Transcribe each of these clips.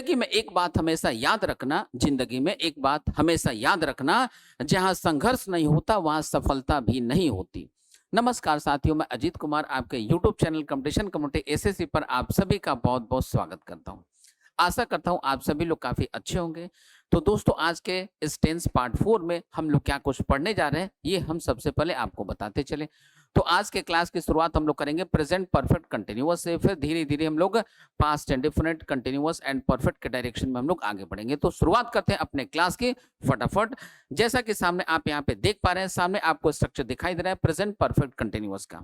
जिंदगी में एक बात हमेशा याद रखना, जिंदगी में एक बात हमेशा याद रखना, जहां संघर्ष नहीं होता वहां सफलता भी नहीं होती। नमस्कार साथियों, मैं अजीत कुमार आपके YouTube channel competition community SSC पर आप सभी का बहुत बहुत स्वागत करता हूं। आशा करता हूं आप सभी लोग काफी अच्छे होंगे। तो दोस्तों, आज के इस टेंस पार्ट 4 में हम लोग क्या कुछ पढ़ने जा रहे हैं ये हम सबसे पहले आपको बताते चले। तो आज के क्लास की शुरुआत हम लोग करेंगे प्रेजेंट परफेक्ट कंटिन्यूअस से, फिर धीरे धीरे हम लोग past indefinite, continuous and perfect के डायरेक्शन में हम लोग आगे बढ़ेंगे। तो शुरुआत करते हैं अपने क्लास की फटाफट। जैसा कि सामने आप यहाँ पे देख पा रहे हैं, सामने आपको स्ट्रक्चर दिखाई दे रहा है प्रेजेंट परफेक्ट कंटिन्यूअस का।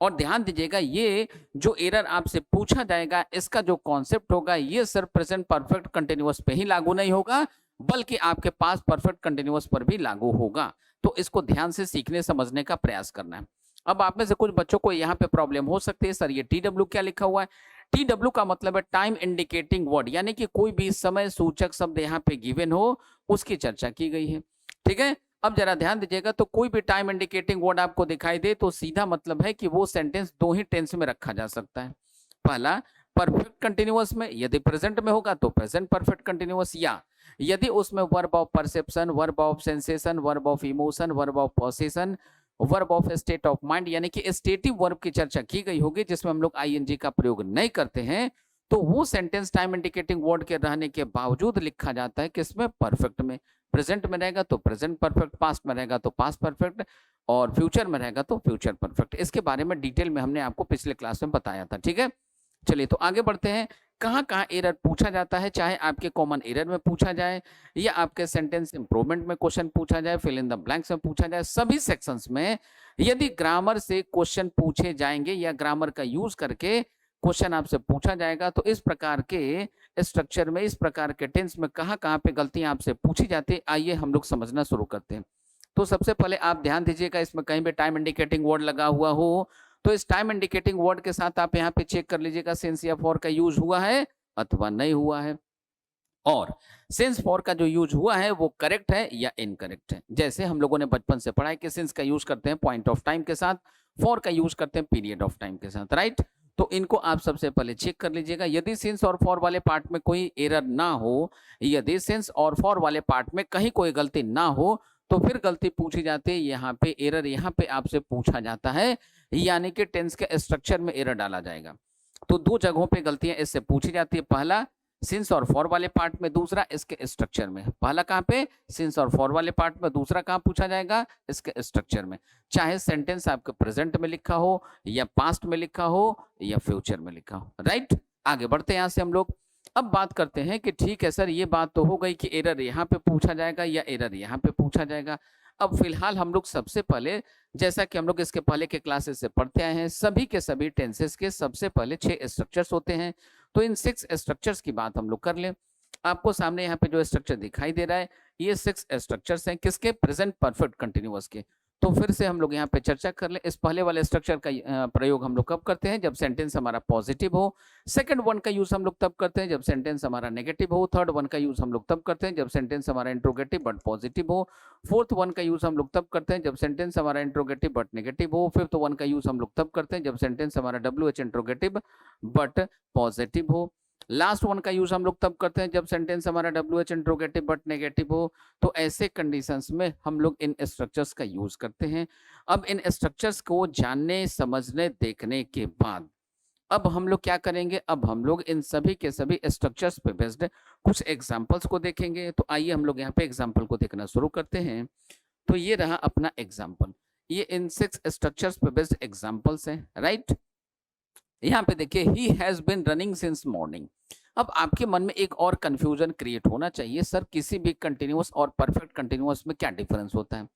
और ध्यान दीजिएगा, ये जो एरर आपसे पूछा जाएगा इसका जो कॉन्सेप्ट होगा ये सिर्फ प्रेजेंट परफेक्ट कंटिन्यूअस पे ही लागू नहीं होगा, बल्कि आपके पास परफेक्ट कंटिन्यूअस पर भी लागू होगा। तो इसको ध्यान से सीखने समझने का प्रयास करना है। अब आप में से कुछ बच्चों को यहाँ पे प्रॉब्लम हो सकती है, सर ये TW क्या लिखा हुआ है। TW का मतलब है टाइम इंडिकेटिंग वर्ड, यानी कि कोई भी समय सूचक शब्द यहाँ पे गिवन हो उसकी चर्चा की गई है। ठीक है, अब जरा ध्यान दीजिएगा, तो कोई भी टाइम इंडिकेटिंग वर्ड आपको दिखाई दे तो सीधा मतलब है कि वो सेंटेंस दो ही टेंस में रखा जा सकता है। पहला परफेक्ट कंटिन्यूअस में, यदि प्रेजेंट में होगा तो प्रेजेंट परफेक्ट कंटिन्यूअस, या यदि उसमें verb of perception, verb of sensation, verb of emotion, verb of possession, verb of state of mind, यानी कि स्टेटिव वर्ब की चर्चा की गई होगी जिसमें हम लोग आईएनजी का प्रयोग नहीं करते हैं, तो वो सेंटेंस टाइम इंडिकेटिंग वर्ड के रहने के बावजूद लिखा जाता है किसमें, परफेक्ट में। प्रेजेंट में रहेगा तो प्रेजेंट परफेक्ट, पास्ट में रहेगा तो पास्ट परफेक्ट, और फ्यूचर में रहेगा तो फ्यूचर परफेक्ट। इसके बारे में डिटेल में हमने आपको पिछले क्लास में बताया था। ठीक है, चलिए तो आगे बढ़ते हैं। कहाँ कहाँ एरर पूछा जाता है, चाहे आपके कॉमन एरर में पूछा जाए या आपके सेंटेंस इंप्रूवमेंट में क्वेश्चन पूछा जाए, फिल इन द ब्लैंक्स में पूछा जाए, सभी सेक्शंस में यदि ग्रामर से क्वेश्चन पूछे जाएंगे या ग्रामर का यूज करके क्वेश्चन आपसे पूछा जाएगा, तो इस प्रकार के स्ट्रक्चर में, इस प्रकार के टेंस में कहाँ कहाँ पे गलतियां आपसे पूछी जाती है, आइए हम लोग समझना शुरू करते हैं। तो सबसे पहले आप ध्यान दीजिएगा, इसमें कहीं भी टाइम इंडिकेटिंग वर्ड लगा हुआ हो तो इस टाइम इंडिकेटिंग वर्ड के साथ आप यहाँ पे चेक कर लीजिएगा सिंस या फॉर का यूज हुआ है अथवा नहीं हुआ है, और सिंस फॉर का जो यूज हुआ है वो करेक्ट है या इनकरेक्ट है। जैसे हम लोगों ने बचपन से पढ़ा है कि सिंस का यूज करते हैं पॉइंट ऑफ टाइम के साथ, फॉर का यूज करते हैं पीरियड ऑफ टाइम के साथ, राइट। तो इनको आप सबसे पहले चेक कर लीजिएगा। यदि सिंस और फॉर वाले पार्ट में कोई एरर ना हो, यदि सिंस और फॉर वाले पार्ट में कहीं कोई गलती ना हो, तो फिर गलती पूछी जाती है, यहाँ पे एरर यहाँ पे आपसे पूछा जाता है, यानी कि टेंस के स्ट्रक्चर में एरर डाला जाएगा। तो दो जगहों पे गलतियां इससे पूछी जाती है, पहला सिंस और फॉर वाले पार्ट में, दूसरा इसके स्ट्रक्चर में। पहला कहाँ पे, सिंस और फॉर वाले पार्ट में, दूसरा कहाँ पूछा जाएगा, इसके स्ट्रक्चर में। चाहे सेंटेंस आपके प्रेजेंट में लिखा हो या पास्ट में लिखा हो या फ्यूचर में लिखा हो, राइट। आगे बढ़ते हैं यहाँ से हम लोग। अब बात करते हैं कि ठीक है सर, ये बात तो हो गई कि एरर यहाँ पे पूछा जाएगा या एरर यहाँ पे पूछा जाएगा। अब फिलहाल हम लोग सबसे पहले, जैसा कि हम लोग इसके पहले के क्लासेस से पढ़ते आए हैं, सभी के सभी टेंसेस के सबसे पहले 6 स्ट्रक्चर्स होते हैं। तो इन 6 स्ट्रक्चर्स की बात हम लोग कर लें। आपको सामने यहाँ पे जो स्ट्रक्चर दिखाई दे रहा है ये 6 स्ट्रक्चर्स हैं किसके, प्रेजेंट परफेक्ट कंटिन्यूअस के। तो फिर से हम लोग यहाँ पे चर्चा कर लें। इस पहले वाले स्ट्रक्चर का प्रयोग हम लोग कब करते हैं, जब सेंटेंस हमारा पॉजिटिव हो। सेकंड वन का यूज हम लोग तब करते हैं जब सेंटेंस हमारा नेगेटिव हो। थर्ड वन का यूज हम लोग तब करते हैं जब सेंटेंस हमारा इंट्रोगेटिव बट पॉजिटिव हो। फोर्थ वन का यूज हम लोग तब करते हैं जब सेंटेंस हमारा इंट्रोगेटिव बट नेगेटिव हो। फिफ्थ वन का यूज हम लोग तब करते हैं जब सेंटेंस हमारा WH इंट्रोगेटिव बट पॉजिटिव हो। लास्ट वन का यूज हम लोग तब करते हैं जब सेंटेंस हमारा WH इंट्रोगेटिव बट नेगेटिव हो। तो ऐसे कंडीशंस में हम लोग इन स्ट्रक्चर्स का यूज करते हैं। अब इन स्ट्रक्चर्स को जानने, समझने, देखने के बाद अब हम लोग क्या करेंगे, अब हम लोग इन सभी के सभी स्ट्रक्चर्स पे बेस्ड कुछ एग्जांपल्स को देखेंगे। तो आइए हम लोग यहाँ पे एग्जांपल को देखना शुरू करते हैं। तो ये रहा अपना एग्जांपल, ये इन 6 स्ट्रक्चर्स पे बेस्ड एग्जांपल्स हैं, राइट। यहाँ पे देखिए, he has been running since morning. अब आपके मन में एक और कंफ्यूजन क्रिएट होना चाहिए, सर किसी भी कंटिन्यूअस और परफेक्ट कंटिन्यूअस में क्या डिफरेंस होता है।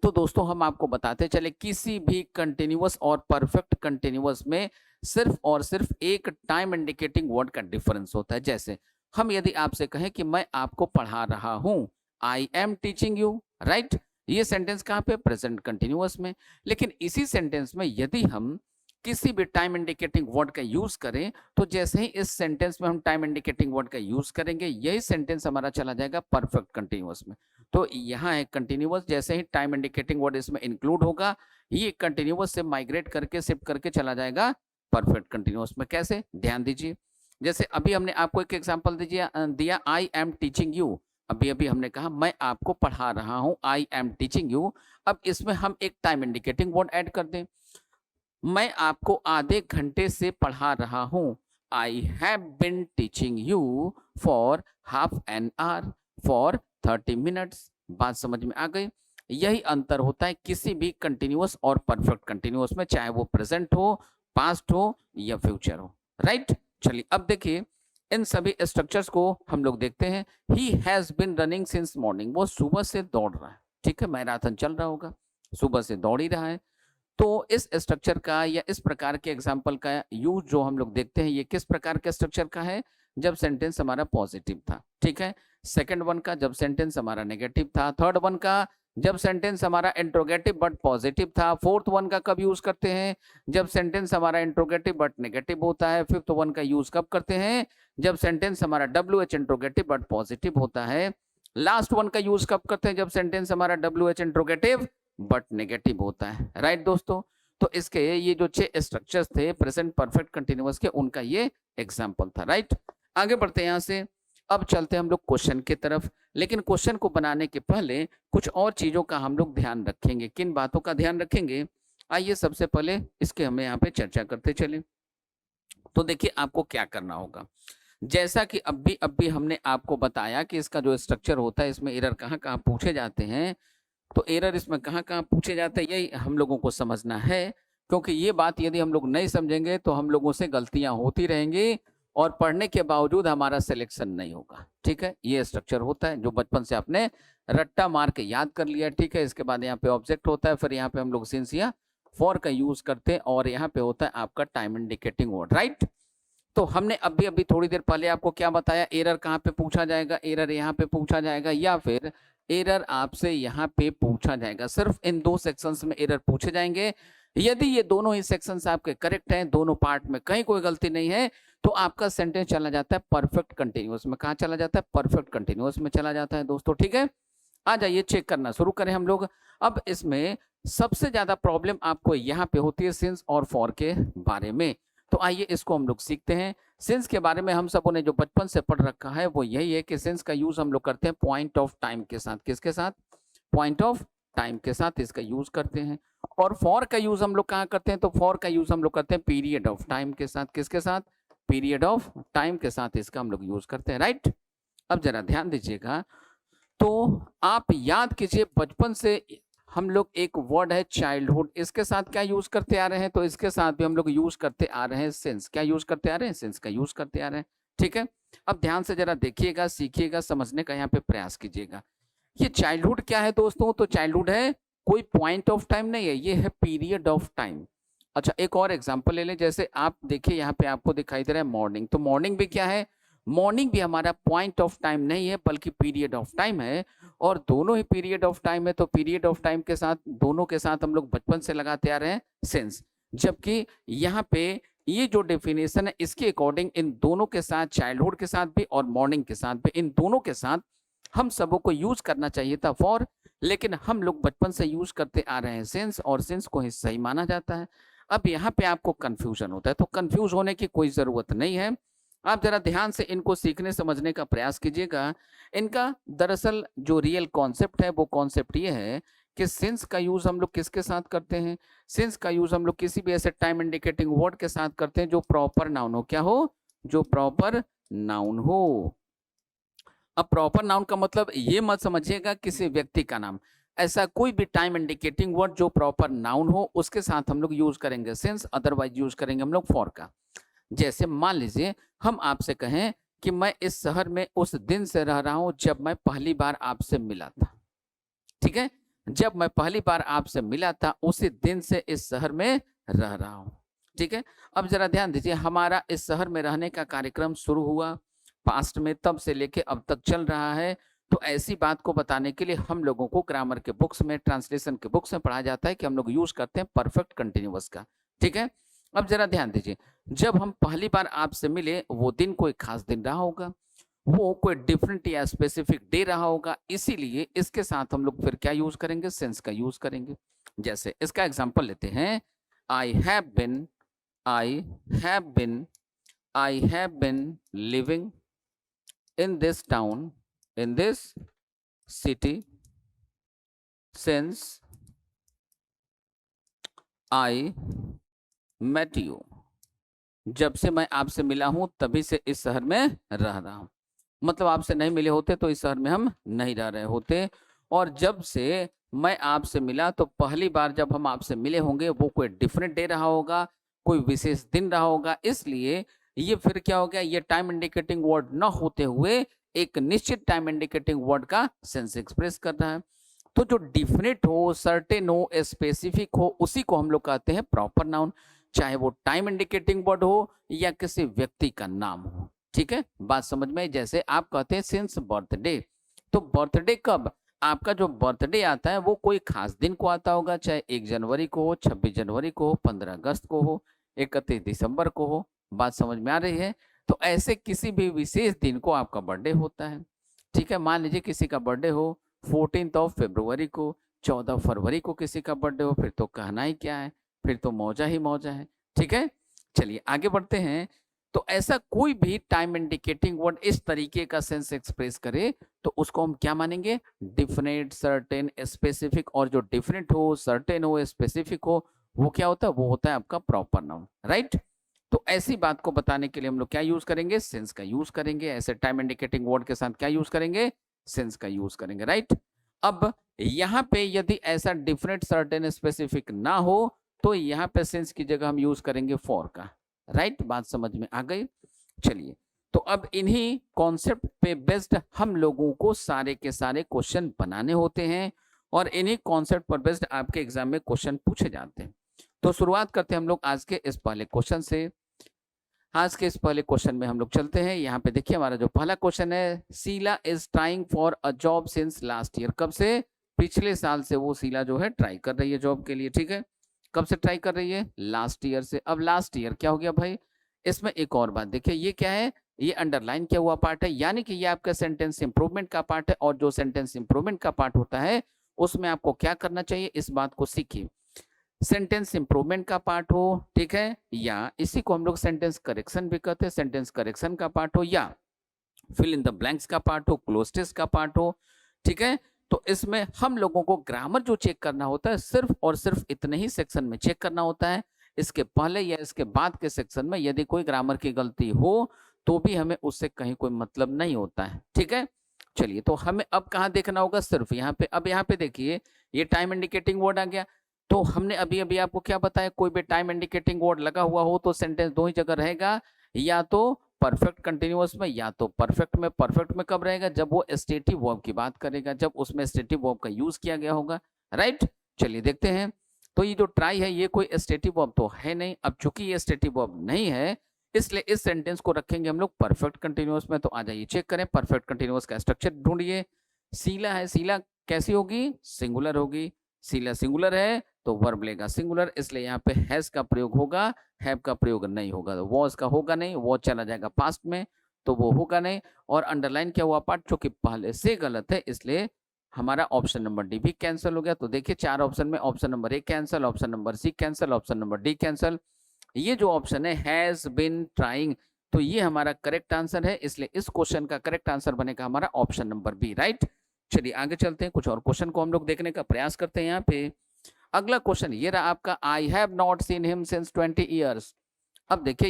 तो दोस्तों हम आपको बताते चले, किसी भी कंटिन्यूअस और परफेक्ट कंटिन्यूअस में सिर्फ और सिर्फ एक टाइम इंडिकेटिंग वर्ड का डिफरेंस होता है। जैसे हम यदि आपसे कहें कि मैं आपको पढ़ा रहा हूं, I am teaching you, right. ये सेंटेंस कहाँ पे, प्रेजेंट कंटिन्यूअस में। लेकिन इसी सेंटेंस में यदि हम किसी भी टाइम इंडिकेटिंग वर्ड का यूज करें, तो जैसे ही इस सेंटेंस में हम टाइम इंडिकेटिंग वर्ड का यूज करेंगे, यही सेंटेंस हमारा चला जाएगा परफेक्ट कंटिन्यूअस में। तो यहाँ है कंटिन्यूअस, जैसे ही टाइम इंडिकेटिंग वर्ड इसमें इंक्लूड होगा, ये कंटिन्यूअस से माइग्रेट करके, शिफ्ट करके चला जाएगा परफेक्ट कंटिन्यूअस में। कैसे, ध्यान दीजिए। जैसे अभी हमने आपको एक एग्जांपल दिया, आई एम टीचिंग यू। अभी अभी हमने कहा मैं आपको पढ़ा रहा हूं, आई एम टीचिंग यू। अब इसमें हम एक टाइम इंडिकेटिंग वर्ड ऐड कर दें, मैं आपको आधे घंटे से पढ़ा रहा हूं, आई have been teaching you for half an hour, for 30 minutes. बात समझ में आ गई? यही अंतर होता है किसी भी कंटिन्यूअस और परफेक्ट कंटिन्यूअस में, चाहे वो प्रेजेंट हो, पास्ट हो या फ्यूचर हो। राइट? चलिए अब देखिए इन सभी स्ट्रक्चर्स को हम लोग देखते हैं। He has been running since morning, वो सुबह से दौड़ रहा है। ठीक है, मैराथन चल रहा होगा, सुबह से दौड़ ही रहा है। तो इस स्ट्रक्चर का या इस प्रकार के एग्जाम्पल का यूज जो हम लोग देखते हैं, ये किस प्रकार के स्ट्रक्चर का है? जब सेंटेंस हमारा पॉजिटिव था। ठीक है, सेकंड वन का जब सेंटेंस हमारा नेगेटिव था, थर्ड वन का जब सेंटेंस हमारा इंट्रोगेटिव बट पॉजिटिव था, फोर्थ वन का कब यूज करते हैं? जब सेंटेंस हमारा इंट्रोगेटिव बट नेगेटिव होता है। फिफ्थ वन का यूज कब करते हैं? जब सेंटेंस हमारा WH इंट्रोगेटिव बट पॉजिटिव होता है। लास्ट वन का यूज कब करते हैं? जब सेंटेंस हमारा WH इंट्रोगेटिव बट नेगेटिव होता है। राइट दोस्तों? तो इसके ये जो 6 स्ट्रक्चर्स थे प्रेजेंट परफेक्ट कंटिन्यूअस के, उनका ये एग्जांपल था। राइट? आगे बढ़ते हैं यहाँ से। अब चलते हैं हम लोग क्वेश्चन की तरफ, लेकिन क्वेश्चन को बनाने के पहले कुछ और चीजों का हम लोग ध्यान रखेंगे। किन बातों का ध्यान रखेंगे? आइए सबसे पहले इसके हमें यहाँ पे चर्चा करते चले। तो देखिए आपको क्या करना होगा, जैसा कि अभी हमने आपको बताया कि इसका जो स्ट्रक्चर होता है, इसमें एरर कहाँ कहाँ पूछे जाते हैं। तो एरर इसमें कहाँ कहाँ पूछे जाते हैं, यही हम लोगों को समझना है, क्योंकि ये बात यदि हम लोग नहीं समझेंगे तो हम लोगों से गलतियां होती रहेंगी और पढ़ने के बावजूद हमारा सिलेक्शन नहीं होगा। ठीक है, ये स्ट्रक्चर होता है जो बचपन से आपने रट्टा मार के याद कर लिया। ठीक है, इसके बाद यहाँ पे ऑब्जेक्ट होता है, फिर यहाँ पे हम लोग सिंस या फॉर का यूज करते हैं, और यहाँ पे होता है आपका टाइम इंडिकेटिंग वर्ड। राइट? तो हमने अभी थोड़ी देर पहले आपको क्या बताया, एरर कहाँ पे पूछा जाएगा? एरर यहाँ पे पूछा जाएगा, या फिर एरर आपसे यहाँ पे पूछा जाएगा। सिर्फ इन 2 सेक्शंस में एरर पूछे जाएंगे। यदि ये दोनों ही सेक्शंस आपके करेक्ट हैं, दोनों पार्ट में कहीं कोई गलती नहीं है, तो आपका सेंटेंस चला जाता है परफेक्ट कंटिन्यूअस में। कहाँ चला जाता है? परफेक्ट कंटिन्यूअस में चला जाता है दोस्तों। ठीक है, आ जाइए चेक करना शुरू करें हम लोग। अब इसमें सबसे ज्यादा प्रॉब्लम आपको यहाँ पे होती है सिंस और फॉर के बारे में। तो आइए इसको हम लोग सीखते हैं। सिंस के बारे में हम सबों ने जो बचपन से पढ़ रखा है वो यही है कि सिंस का यूज हम लोग करते हैं पॉइंट ऑफ टाइम के साथ। किसके साथ? पॉइंट ऑफ टाइम के साथ इसका यूज करते हैं। और फॉर का यूज हम लोग कहाँ करते हैं? तो फॉर का यूज हम लोग करते हैं पीरियड ऑफ टाइम के साथ। किसके साथ? पीरियड ऑफ टाइम के साथ इसका हम लोग यूज करते हैं। राइट? अब जरा ध्यान दीजिएगा, तो आप याद कीजिए बचपन से हम लोग एक वर्ड है चाइल्डहुड, इसके साथ क्या यूज करते आ रहे हैं? तो इसके साथ भी हम लोग यूज करते आ रहे हैं सिंस। क्या यूज करते आ रहे हैं? सिंस का यूज करते आ रहे हैं। ठीक है, अब ध्यान से जरा देखिएगा, सीखिएगा, समझने का यहाँ पे प्रयास कीजिएगा। ये चाइल्डहुड क्या है दोस्तों? तो चाइल्डहुड है कोई पॉइंट ऑफ टाइम नहीं है, ये है पीरियड ऑफ टाइम। अच्छा, एक और एग्जाम्पल ले लें, जैसे आप देखिए यहाँ पे आपको दिखाई दे रहा है मॉर्निंग। तो मॉर्निंग भी क्या है? मॉर्निंग भी हमारा पॉइंट ऑफ टाइम नहीं है बल्कि पीरियड ऑफ टाइम है, और दोनों ही पीरियड ऑफ टाइम है। तो पीरियड ऑफ टाइम के साथ, दोनों के साथ हम लोग बचपन से लगाते आ रहे हैं सिंस। जबकि यहाँ पे ये जो डेफिनेशन है इसके अकॉर्डिंग इन दोनों के साथ, चाइल्डहुड के साथ भी और मॉर्निंग के साथ भी, इन दोनों के साथ हम सबों को यूज करना चाहिए था फॉर, लेकिन हम लोग बचपन से यूज करते आ रहे हैं सिंस, और सिंस को ही सही माना जाता है। अब यहाँ पे आपको कंफ्यूजन होता है, तो कंफ्यूज होने की कोई जरूरत नहीं है। आप जरा ध्यान से इनको सीखने समझने का प्रयास कीजिएगा। इनका दरअसल जो रियल कॉन्सेप्ट है वो कॉन्सेप्ट ये है कि सिंस का यूज हम लोग किसके साथ करते हैं? सिंस का यूज हम लोग किसी भी ऐसे टाइम इंडिकेटिंग वर्ड के साथ करते हैं जो प्रॉपर नाउन हो। क्या हो? जो प्रॉपर नाउन हो। अब प्रॉपर नाउन का मतलब ये मत समझिएगा किसी व्यक्ति का नाम, ऐसा कोई भी टाइम इंडिकेटिंग वर्ड जो प्रॉपर नाउन हो उसके साथ हम लोग यूज करेंगे सिंस, अदरवाइज यूज करेंगे हम लोग फॉर का। जैसे मान लीजिए हम आपसे कहें कि मैं इस शहर में उस दिन से रह रहा हूं जब मैं पहली बार आपसे मिला था। ठीक है, जब मैं पहली बार आपसे मिला था उसी दिन से इस शहर में रह रहा हूं। ठीक है, अब जरा ध्यान दीजिए, हमारा इस शहर में रहने का कार्यक्रम शुरू हुआ पास्ट में, तब से लेके अब तक चल रहा है। तो ऐसी बात को बताने के लिए हम लोगों को ग्रामर के बुक्स में, ट्रांसलेशन के बुक्स में पढ़ा जाता है कि हम लोग यूज करते हैं परफेक्ट कंटिन्यूअस का। ठीक है, अब जरा ध्यान दीजिए, जब हम पहली बार आपसे मिले वो दिन कोई खास दिन रहा होगा, वो कोई डिफरेंट या स्पेसिफिक डे रहा होगा, इसीलिए इसके साथ हम लोग फिर क्या यूज करेंगे? सेंस का यूज करेंगे। जैसे इसका एग्जांपल लेते हैं, I have been I have been living in this town, in this city since I met you. जब से मैं आपसे मिला हूं तभी से इस शहर में रह रहा हूं। मतलब आपसे नहीं मिले होते तो इस शहर में हम नहीं रह रहे होते। और जब से मैं आपसे मिला तो पहली बार जब हम आपसे मिले होंगे वो कोई डिफरेंट डे रहा होगा, कोई विशेष दिन रहा होगा, इसलिए ये फिर क्या हो गया, ये टाइम इंडिकेटिंग वर्ड न होते हुए एक निश्चित टाइम इंडिकेटिंग वर्ड का सेंस एक्सप्रेस कर रहा है। तो जो डिफिनिट हो, सर्टेन हो, स्पेसिफिक हो, उसी को हम लोग कहते हैं प्रॉपर नाउन, चाहे वो टाइम इंडिकेटिंग वर्ड हो या किसी व्यक्ति का नाम हो। ठीक है, बात समझ में आई? जैसे आप कहते हैं सिंस बर्थडे, तो बर्थडे कब, आपका जो बर्थडे आता है वो कोई खास दिन को आता होगा, चाहे 1 जनवरी को हो, 26 जनवरी को हो, 15 अगस्त को हो, 31 दिसंबर को हो। बात समझ में आ रही है? तो ऐसे किसी भी विशेष दिन को आपका बर्थडे होता है। ठीक है, मान लीजिए किसी का बर्थडे हो 14 ऑफ फरवरी को, 14 फरवरी को किसी का बर्थडे हो, फिर तो कहना ही क्या है, फिर तो मौजा ही मौजा है। ठीक है, चलिए आगे बढ़ते हैं। तो ऐसा कोई भी टाइम इंडिकेटिंग वर्ड इस तरीके का सेंस एक्सप्रेस करे तो उसको हम क्या मानेंगे, डिफिनिट, सर्टेन, स्पेसिफिक। और जो डिफिनिट हो, सर्टेन हो, स्पेसिफिक हो, वो क्या होता है, वो होता है आपका प्रॉपर नाउन। राइट, तो ऐसी बात को बताने के लिए हम लोग क्या यूज करेंगे, सेंस का यूज करेंगे। ऐसे टाइम इंडिकेटिंग वर्ड के साथ क्या यूज करेंगे, सेंस का यूज करेंगे। राइट, अब यहाँ पे यदि ऐसा डिफरेंट, सर्टेन, स्पेसिफिक ना हो तो यहाँ पे सेंस की जगह हम यूज करेंगे फॉर का। राइट, बात समझ में आ गई? चलिए, तो अब इन्हीं कॉन्सेप्ट पे बेस्ड हम लोगों को सारे के सारे क्वेश्चन बनाने होते हैं और इन्हीं कॉन्सेप्ट पर बेस्ड आपके एग्जाम में क्वेश्चन पूछे जाते हैं। तो शुरुआत करते हैं हम लोग आज के इस पहले क्वेश्चन से। आज के इस पहले क्वेश्चन में हम लोग चलते हैं। यहाँ पे देखिए हमारा जो पहला क्वेश्चन है, Sheela is trying for a job since last year. कब से, पिछले साल से वो शीला जो है ट्राई कर रही है जॉब के लिए। ठीक है, कब से ट्राई कर रही है, लास्ट ईयर से। अब लास्ट ईयर क्या हो गया भाई, इसमें एक और बात देखिए, ये क्या है, ये अंडरलाइन किया हुआ पार्ट है, यानी कि ये आपका सेंटेंस इंप्रूवमेंट का पार्ट है। और जो सेंटेंस इंप्रूवमेंट का पार्ट होता है उसमें आपको क्या करना चाहिए, इस बात को सीखिए। सेंटेंस इंप्रूवमेंट का पार्ट हो, ठीक है, या इसी को हम लोग सेंटेंस करेक्शन भी कहते हैं, सेंटेंस करेक्शन का पार्ट हो, या फिल इन द ब्लैंक्स का पार्ट हो, क्लोज टेस्ट का पार्ट हो। ठीक है, तो इसमें हम लोगों को ग्रामर जो चेक करना होता है सिर्फ और सिर्फ इतने ही सेक्शन में चेक करना होता है। इसके पहले या इसके बाद के सेक्शन में यदि कोई ग्रामर की गलती हो तो भी हमें उससे कहीं कोई मतलब नहीं होता है। ठीक है, चलिए, तो हमें अब कहाँ देखना होगा, सिर्फ यहाँ पे। अब यहाँ पे देखिए ये टाइम इंडिकेटिंग वर्ड आ गया। तो हमने अभी अभी आपको क्या बताया, कोई भी टाइम इंडिकेटिंग वर्ड लगा हुआ हो तो सेंटेंस दो ही जगह रहेगा, या तो परफेक्ट कंटिन्यूअस में या तो परफेक्ट में। परफेक्ट में कब रहेगा, जब वो स्टेटिव वर्ब की बात करेगा, जब उसमें स्टेटिव वर्ब का यूज किया गया होगा। राइट, चलिए देखते हैं। तो ये जो ट्राई है ये कोई स्टेटिव वर्ब तो है नहीं। अब चूंकि ये स्टेटिव वर्ब नहीं है इसलिए इस सेंटेंस को रखेंगे हम लोग परफेक्ट कंटिन्यूअस में। तो आ जाइए चेक करें, परफेक्ट कंटिन्यूअस का स्ट्रक्चर ढूंढिए। शीला है, शीला कैसी होगी, सिंगुलर होगी। शीला सिंगुलर है तो वर्ब लेगा सिंगुलर, इसलिए यहाँ पे हैज का प्रयोग होगा, हैव का प्रयोग नहीं होगा। तो वॉज का होगा नहीं, वो चला जाएगा पास्ट में तो वो होगा नहीं। और अंडरलाइन किया हुआ पार्ट चूंकि पहले से गलत है इसलिए हमारा ऑप्शन नंबर डी भी कैंसिल हो गया। तो देखिए 4 ऑप्शन में option number A cancel, option number C cancel, option number D cancel. ये जो ऑप्शन है हैज बिन ट्राइंग, तो ये हमारा करेक्ट आंसर है, इसलिए इस क्वेश्चन का करेक्ट आंसर बनेगा हमारा ऑप्शन नंबर बी। राइट, चलिए आगे चलते हैं, कुछ और क्वेश्चन को हम लोग देखने का प्रयास करते हैं। यहाँ पे अगला क्वेश्चन ये रहा आपका, I have not seen him since 20 years. अब देखिए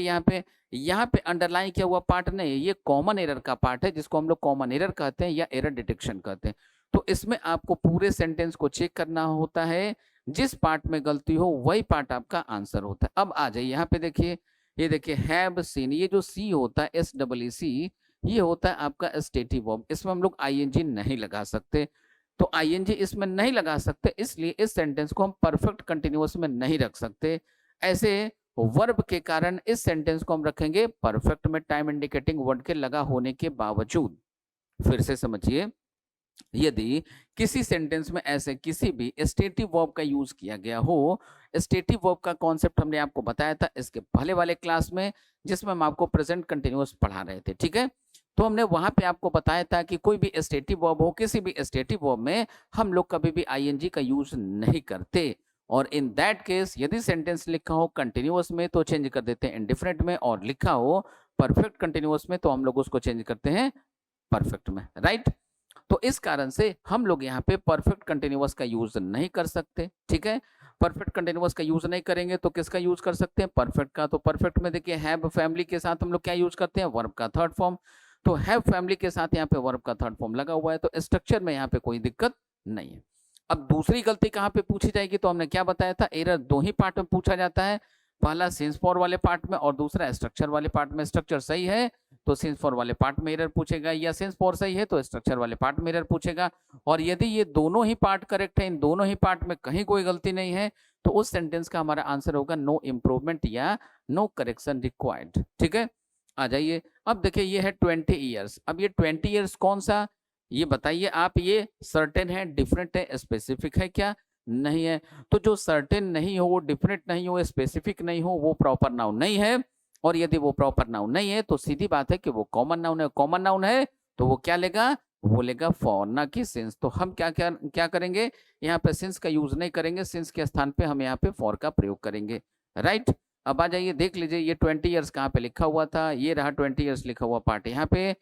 यहाँ पे अंडरलाइन किया हुआ पार्ट नहीं, ये कॉमन एरर का पार्ट है जिसको हम लोग कॉमन एरर कहते हैं या एरर डिटेक्शन कहते हैं। तो इसमें आपको पूरे सेंटेंस को चेक करना होता है, जिस पार्ट में गलती हो वही पार्ट आपका आंसर होता है। अब आ जाइए यहाँ पे देखिए, ये देखिए हैव सीन, ये जो सी होता है SEE, ये होता है आपका स्टेटिव वर्ब। इसमें हम लोग ING नहीं लगा सकते। तो ING इसमें नहीं लगा सकते इसलिए इस सेंटेंस को हम परफेक्ट कंटिन्यूअस में नहीं रख सकते। ऐसे वर्ब के कारण इस सेंटेंस को हम रखेंगे परफेक्ट में, टाइम इंडिकेटिंग वर्ड के लगा होने के बावजूद। फिर से समझिए, यदि किसी सेंटेंस में ऐसे किसी भी स्टेटिव वर्ब का यूज किया गया हो, स्टेटिव वर्ब का कॉन्सेप्ट हमने आपको बताया था इसके पहले वाले क्लास में जिसमें हम आपको प्रेजेंट कंटिन्यूअस पढ़ा रहे थे। ठीक है, तो हमने वहां पे आपको बताया था कि कोई भी स्टेटिव वर्ब हो, किसी भी स्टेटिव वर्ब में हम लोग कभी भी ING का यूज नहीं करते। और इन दैट केस यदि सेंटेंस लिखा हो कंटिन्यूअस में तो चेंज कर देते हैं इंडिफरेंट में, और लिखा हो परफेक्ट कंटिन्यूअस में, तो हम लोग उसको चेंज करते हैं परफेक्ट में, राइट। तो इस कारण से हम लोग यहाँ पे परफेक्ट कंटिन्यूअस का यूज नहीं कर सकते, ठीक है। परफेक्ट कंटिन्यूअस का यूज नहीं करेंगे तो किसका यूज कर सकते हैं, परफेक्ट का। तो परफेक्ट में देखिए हैव फैमिली के साथ हम लोग क्या यूज करते हैं, वर्ब का थर्ड फॉर्म। तो हैव फैमिली के साथ यहाँ पे वर्ब का थर्ड फॉर्म लगा हुआ है, तो स्ट्रक्चर में यहाँ पे कोई दिक्कत नहीं है। अब दूसरी गलती कहाँ पे पूछी जाएगी, तो हमने क्या बताया था, एरर दो ही पार्ट में पूछा जाता है, पहला सिंस फॉर वाले पार्ट में और दूसरा स्ट्रक्चर वाले पार्ट में। स्ट्रक्चर सही है तो सिंस फॉर वाले पार्ट में एरर पूछेगा, या सिंस फॉर सही है तो स्ट्रक्चर वाले पार्ट में एरर पूछेगा। और यदि ये दोनों ही पार्ट करेक्ट है, इन दोनों ही पार्ट में कहीं कोई गलती नहीं है, तो उस सेंटेंस का हमारा आंसर होगा नो इम्प्रूवमेंट या नो करेक्शन रिक्वायर्ड, ठीक है। आ जाइए, अब देखिए ये है 20 ईयर्स। अब ये 20 ईयर्स कौन सा, ये बताइए आप, ये सर्टेन है, डिफरेंट है, स्पेसिफिक है क्या, नहीं है। तो जो सर्टेन नहीं हो, वो डिफरेंट नहीं हो, स्पेसिफिक नहीं हो, वो प्रॉपर नाउन नहीं है। और यदि वो प्रॉपर नाउन नहीं है तो सीधी बात है कि वो कॉमन नाउन है। कॉमन नाउन है तो वो क्या लेगा, वो लेगा फॉर, ना कि सिंस। तो हम क्या क्या क्या करेंगे, यहाँ पे सिंस का यूज नहीं करेंगे, सिंस के स्थान पे हम यहाँ पे फॉर का प्रयोग करेंगे, राइट। अब आ जाइए, देख लीजिए ये 20 ईयर्स कहाँ पे लिखा हुआ था, ये रहा 20 ईयर्स लिखा हुआ पार्ट यहाँ पे।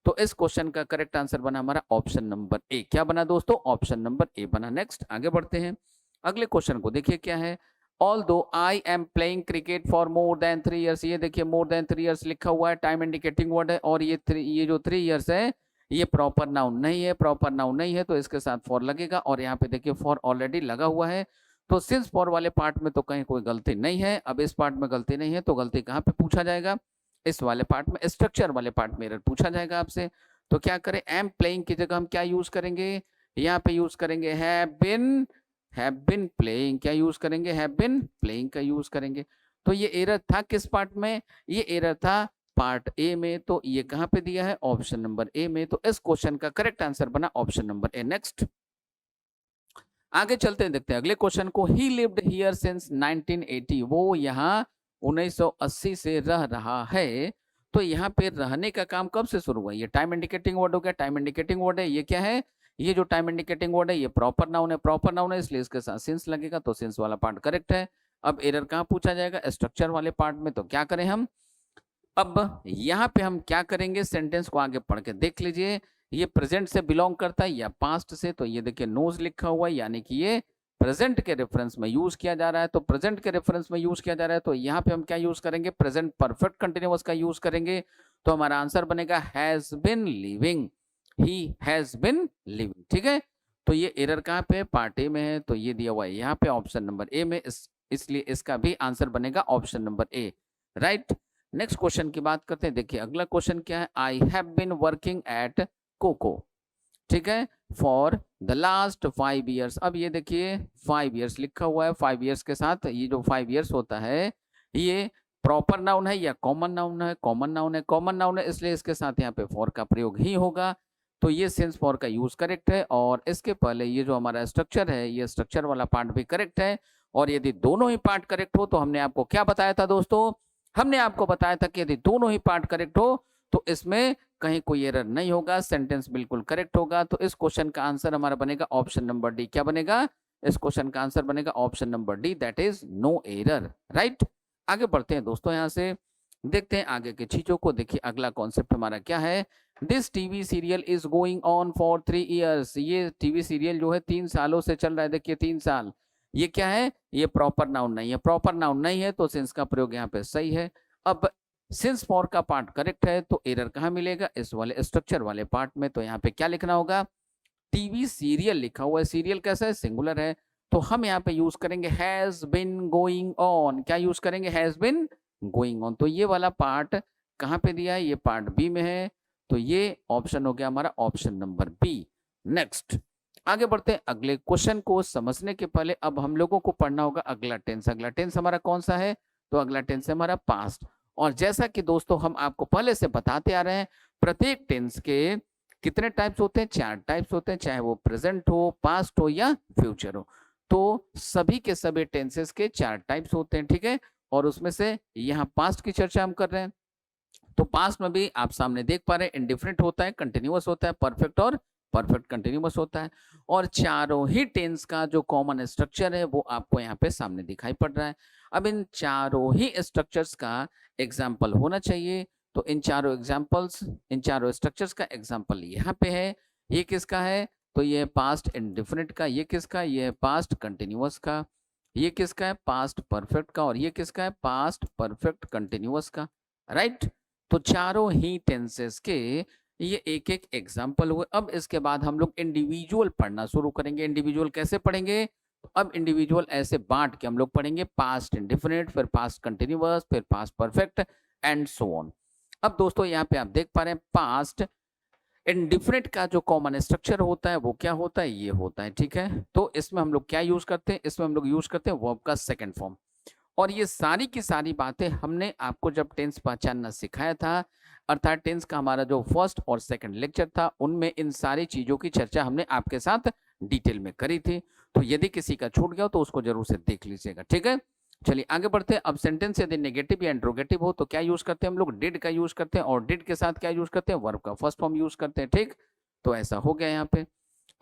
तो इस क्वेश्चन का करेक्ट आंसर बना हमारा ऑप्शन नंबर ए। क्या बना दोस्तों, ऑप्शन नंबर ए बना। नेक्स्ट आगे बढ़ते हैं, अगले क्वेश्चन को देखिए क्या है। Although I am playing cricket for more than 3 years, ये देखिए more than 3 years लिखा हुआ है, टाइम इंडिकेटिंग वर्ड है, और ये जो 3 years है ये प्रॉपर नाउन नहीं है, प्रॉपर नाउन नहीं है तो इसके साथ फॉर लगेगा। और यहाँ पे देखिए फॉर ऑलरेडी लगा हुआ है, तो सिंस फॉर वाले पार्ट में तो कहीं कोई गलती नहीं है। अब इस पार्ट में गलती नहीं है तो गलती कहाँ पे पूछा जाएगा, इस वाले पार्ट में, स्ट्रक्चर वाले पार्ट में एरर पूछा जाएगा आपसे। तो क्या करें, एम प्लेइंग की जगह हम क्या यूज करेंगे, यहाँ पे यूज करेंगे हैव बिन प्लेइंग। क्या यूज करेंगे, हैव बिन प्लेइंग का यूज करेंगे। तो ये एरर था किस पार्ट में, ये एरर था पार्ट ए में, तो ये कहां पे दिया है, ऑप्शन नंबर ए में। तो इस क्वेश्चन का करेक्ट आंसर बना ऑप्शन नंबर ए। नेक्स्ट आगे चलते हैं, देखते हैं अगले क्वेश्चन को। ही लिव्ड हियर सिंस 1980, वो यहाँ 1980 से रह रहा है। तो यहाँ पे रहने का काम कब से शुरू हुआ, ये टाइम इंडिकेटिंग वर्ड हो गया, टाइम इंडिकेटिंग वर्ड है। ये क्या है, ये जो टाइम इंडिकेटिंग वर्ड है ये प्रॉपर नाउन है, प्रॉपर नाउन है इसलिए इसके साथ सिंस लगेगा, तो सिंस वाला पार्ट करेक्ट है। अब एरर कहाँ पूछा जाएगा, स्ट्रक्चर वाले पार्ट में। तो क्या करें हम, अब यहाँ पे हम क्या करेंगे, सेंटेंस को आगे पढ़ के देख लीजिए। ये प्रेजेंट से बिलोंग करता है या पास्ट से, तो ये देखिए नोज लिखा हुआ है, यानी कि ये प्रेजेंट के रेफरेंस में यूज किया जा रहा है। तो प्रेजेंट के रेफरेंस में यूज किया जा रहा है, तो यहाँ पे हम क्या यूज करेंगे, प्रेजेंट परफेक्ट कंटिन्यूअस का यूज करेंगे। तो हमारा आंसर बनेगा has been living, he has been living, ठीक है। तो ये एरर कहाँ पे, पार्ट ए में है, तो ये दिया हुआ है यहाँ पे ऑप्शन नंबर ए में, इसलिए इसका भी आंसर बनेगा option number A, right. Next question की बात करते हैं, देखिए अगला क्वेश्चन क्या है। I have been working at Coco, ठीक है, फॉर द लास्ट 5 ईयर्स। अब ये देखिए 5 ईयर्स लिखा हुआ है, 5 ईयर्स के साथ ये जो 5 ईयर्स होता है ये प्रॉपर नाउन है या कॉमन नाउन है, कॉमन नाउन है, कॉमन नाउन है, इसलिए इसके साथ यहाँ पे फॉर का प्रयोग ही होगा। तो ये सिंस फॉर का यूज करेक्ट है, और इसके पहले ये जो हमारा स्ट्रक्चर है, ये स्ट्रक्चर वाला पार्ट भी करेक्ट है। और यदि दोनों ही पार्ट करेक्ट हो तो हमने आपको क्या बताया था दोस्तों, हमने आपको बताया था कि यदि दोनों ही पार्ट करेक्ट हो तो इसमें कहीं कोई एरर नहीं होगा, सेंटेंस बिल्कुल करेक्ट होगा। तो इस क्वेश्चन का आंसर हमारा बनेगा ऑप्शन नंबर डी। क्या बनेगा, इस क्वेश्चन का आंसर बनेगा option number D, that is no error, right. आगे बढ़ते हैं दोस्तों, यहाँ से देखते हैं आगे के चीजों को। देखिए अगला कॉन्सेप्ट हमारा क्या है, this TV serial is going on for 3 years. ये टीवी सीरियल जो है 3 सालों से चल रहा है, देखिए 3 साल। ये क्या है, ये प्रॉपर नाउन नहीं है, प्रॉपर नाउन नहीं है तो सिंस का प्रयोग यहाँ पे सही है। अब सिंस फॉर का पार्ट करेक्ट है, तो एरर कहाँ मिलेगा, इस वाले स्ट्रक्चर वाले पार्ट में। तो यहाँ पे क्या लिखना होगा, टीवी सीरियल लिखा हुआ है, सीरियल कैसा है, सिंगुलर है, तो हम यहाँ पे यूज करेंगे हैज बिन गोइंग ऑन। क्या यूज करेंगे, हैज बिन गोइंग ऑन। तो ये वाला पार्ट कहाँ पे दिया है, ये पार्ट बी में है, तो ये ऑप्शन हो गया हमारा ऑप्शन नंबर बी। नेक्स्ट आगे बढ़ते हैं, अगले क्वेश्चन को समझने के पहले अब हम लोगों को पढ़ना होगा अगला टेंस। अगला टेंस हमारा कौन सा है, तो अगला टेंस है हमारा पास्ट। और जैसा कि दोस्तों हम आपको पहले से बताते आ रहे हैं, प्रत्येक टेंस के कितने टाइप्स होते हैं, 4 टाइप्स होते हैं, चाहे वो प्रेजेंट हो, पास्ट हो या फ्यूचर हो। तो सभी के सभी टेंसेस के 4 टाइप्स होते हैं, ठीक है। और उसमें से यहाँ पास्ट की चर्चा हम कर रहे हैं, तो पास्ट में भी आप सामने देख पा रहे हैं इंडिफरेंट होता है, कंटिन्यूअस होता है, परफेक्ट और परफेक्ट कंटिन्यूअस होता है। और चारों ही टेंस का जो कॉमन स्ट्रक्चर है वो आपको यहाँ पे सामने दिखाई पड़ रहा है। अब इन चारों ही स्ट्रक्चर्स का एग्जाम्पल होना चाहिए, तो इन चारों एग्जाम्पल्स, इन चारों स्ट्रक्चर्स का एग्जाम्पल यहाँ पे है। ये किसका है? तो ये पास्ट इंडिफिनिट का। ये किसका? ये है पास्ट कंटिन्यूअस का। ये किसका है? पास्ट परफेक्ट का। और ये किसका है? पास्ट परफेक्ट कंटिन्यूअस का। राइट। तो चारों ही टेंसेस के ये एक एक एग्जाम्पल हुए। अब इसके बाद हम लोग इंडिविजुअल पढ़ना शुरू करेंगे। इंडिविजुअल कैसे पढ़ेंगे? तो अब इंडिविजुअल ऐसे बांट के हम लोग पढ़ेंगे, पास्ट इंडिफिनिट, फिर पास्ट कंटिन्यूअस, फिर past perfect and so on. अब दोस्तों यहाँ पे आप देख पा रहे हैं पास्ट इंडिफिनिट का जो कॉमन स्ट्रक्चर होता है वो क्या होता है? ये होता है। ठीक है, तो इसमें हम लोग क्या यूज करते हैं? इसमें हम लोग यूज करते हैं वर्ब का सेकंड फॉर्म। और ये सारी की सारी बातें हमने आपको जब टेंस पहचानना सिखाया था, अर्थात टेंस का हमारा जो फर्स्ट और सेकंड लेक्चर था, उनमें इन सारी चीजों की चर्चा हमने आपके साथ डिटेल में करी थी। तो यदि किसी का छूट गया तो उसको जरूर से देख लीजिएगा। ठीक है, चलिए आगे बढ़ते हैं। अब सेंटेंस यदि नेगेटिव या इंट्रोगेटिव हो तो क्या यूज करते हैं हम लोग? डिड का यूज करते हैं। और डिड के साथ क्या यूज करते हैं? वर्ब का फर्स्ट फॉर्म यूज करते हैं। ठीक, तो ऐसा हो गया यहाँ पे।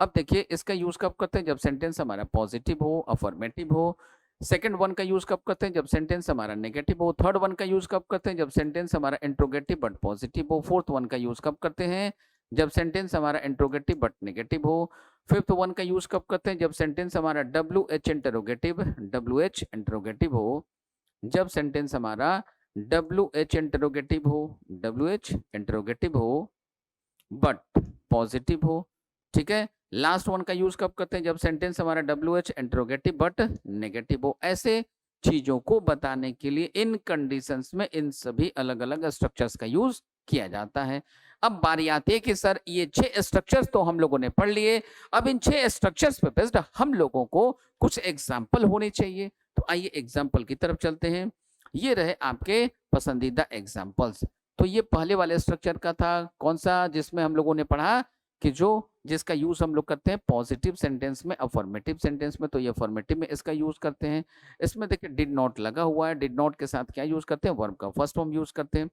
अब देखिए इसका यूज कब करते हैं? जब सेंटेंस हमारा पॉजिटिव हो, अफर्मेटिव हो। सेकंड वन का यूज कब करते हैं? जब सेंटेंस हमारा नेगेटिव हो। थर्ड वन का यूज कब करते हैं? जब सेंटेंस हमारा इंट्रोगेटिव बट पॉजिटिव हो। फोर्थ वन का यूज कब करते हैं? जब सेंटेंस हमारा इंट्रोगेटिव बट नेगेटिव हो। फिफ्थ वन का यूज कब करते हैं? जब सेंटेंस हमारा WH इंटरोगेटिव हो। जब सेंटेंस हमारा WH इंटरोगेटिव हो बट पॉजिटिव हो। ठीक है, लास्ट वन का यूज कब करते हैं? जब सेंटेंस हमारा WH इंटरोगेटिव बट नेगेटिव हो। ऐसे चीजों को बताने के लिए इन कंडीशंस में इन सभी अलग अलग स्ट्रक्चर्स का यूज किया जाता है। अब बारी आती है कि सर ये 6 स्ट्रक्चर्स तो हम लोगों ने पढ़ लिए, अब इन 6 स्ट्रक्चर्स पे बेस्ड हम लोगों को कुछ एग्जाम्पल होने चाहिए। तो आइए एग्जाम्पल की तरफ चलते हैं। ये रहे आपके पसंदीदा एग्जाम्पल्स। तो ये पहले वाले स्ट्रक्चर का था, कौन सा? जिसमें हम लोगों ने पढ़ा कि जिसका यूज हम लोग करते हैं पॉजिटिव सेंटेंस में, अफर्मेटिव सेंटेंस में। तो ये अफर्मेटिव में इसका यूज करते हैं। इसमें देखिए डिड नॉट लगा हुआ है। डिड नॉट के साथ क्या यूज करते हैं? वर्ब का फर्स्ट फॉर्म यूज करते हैं।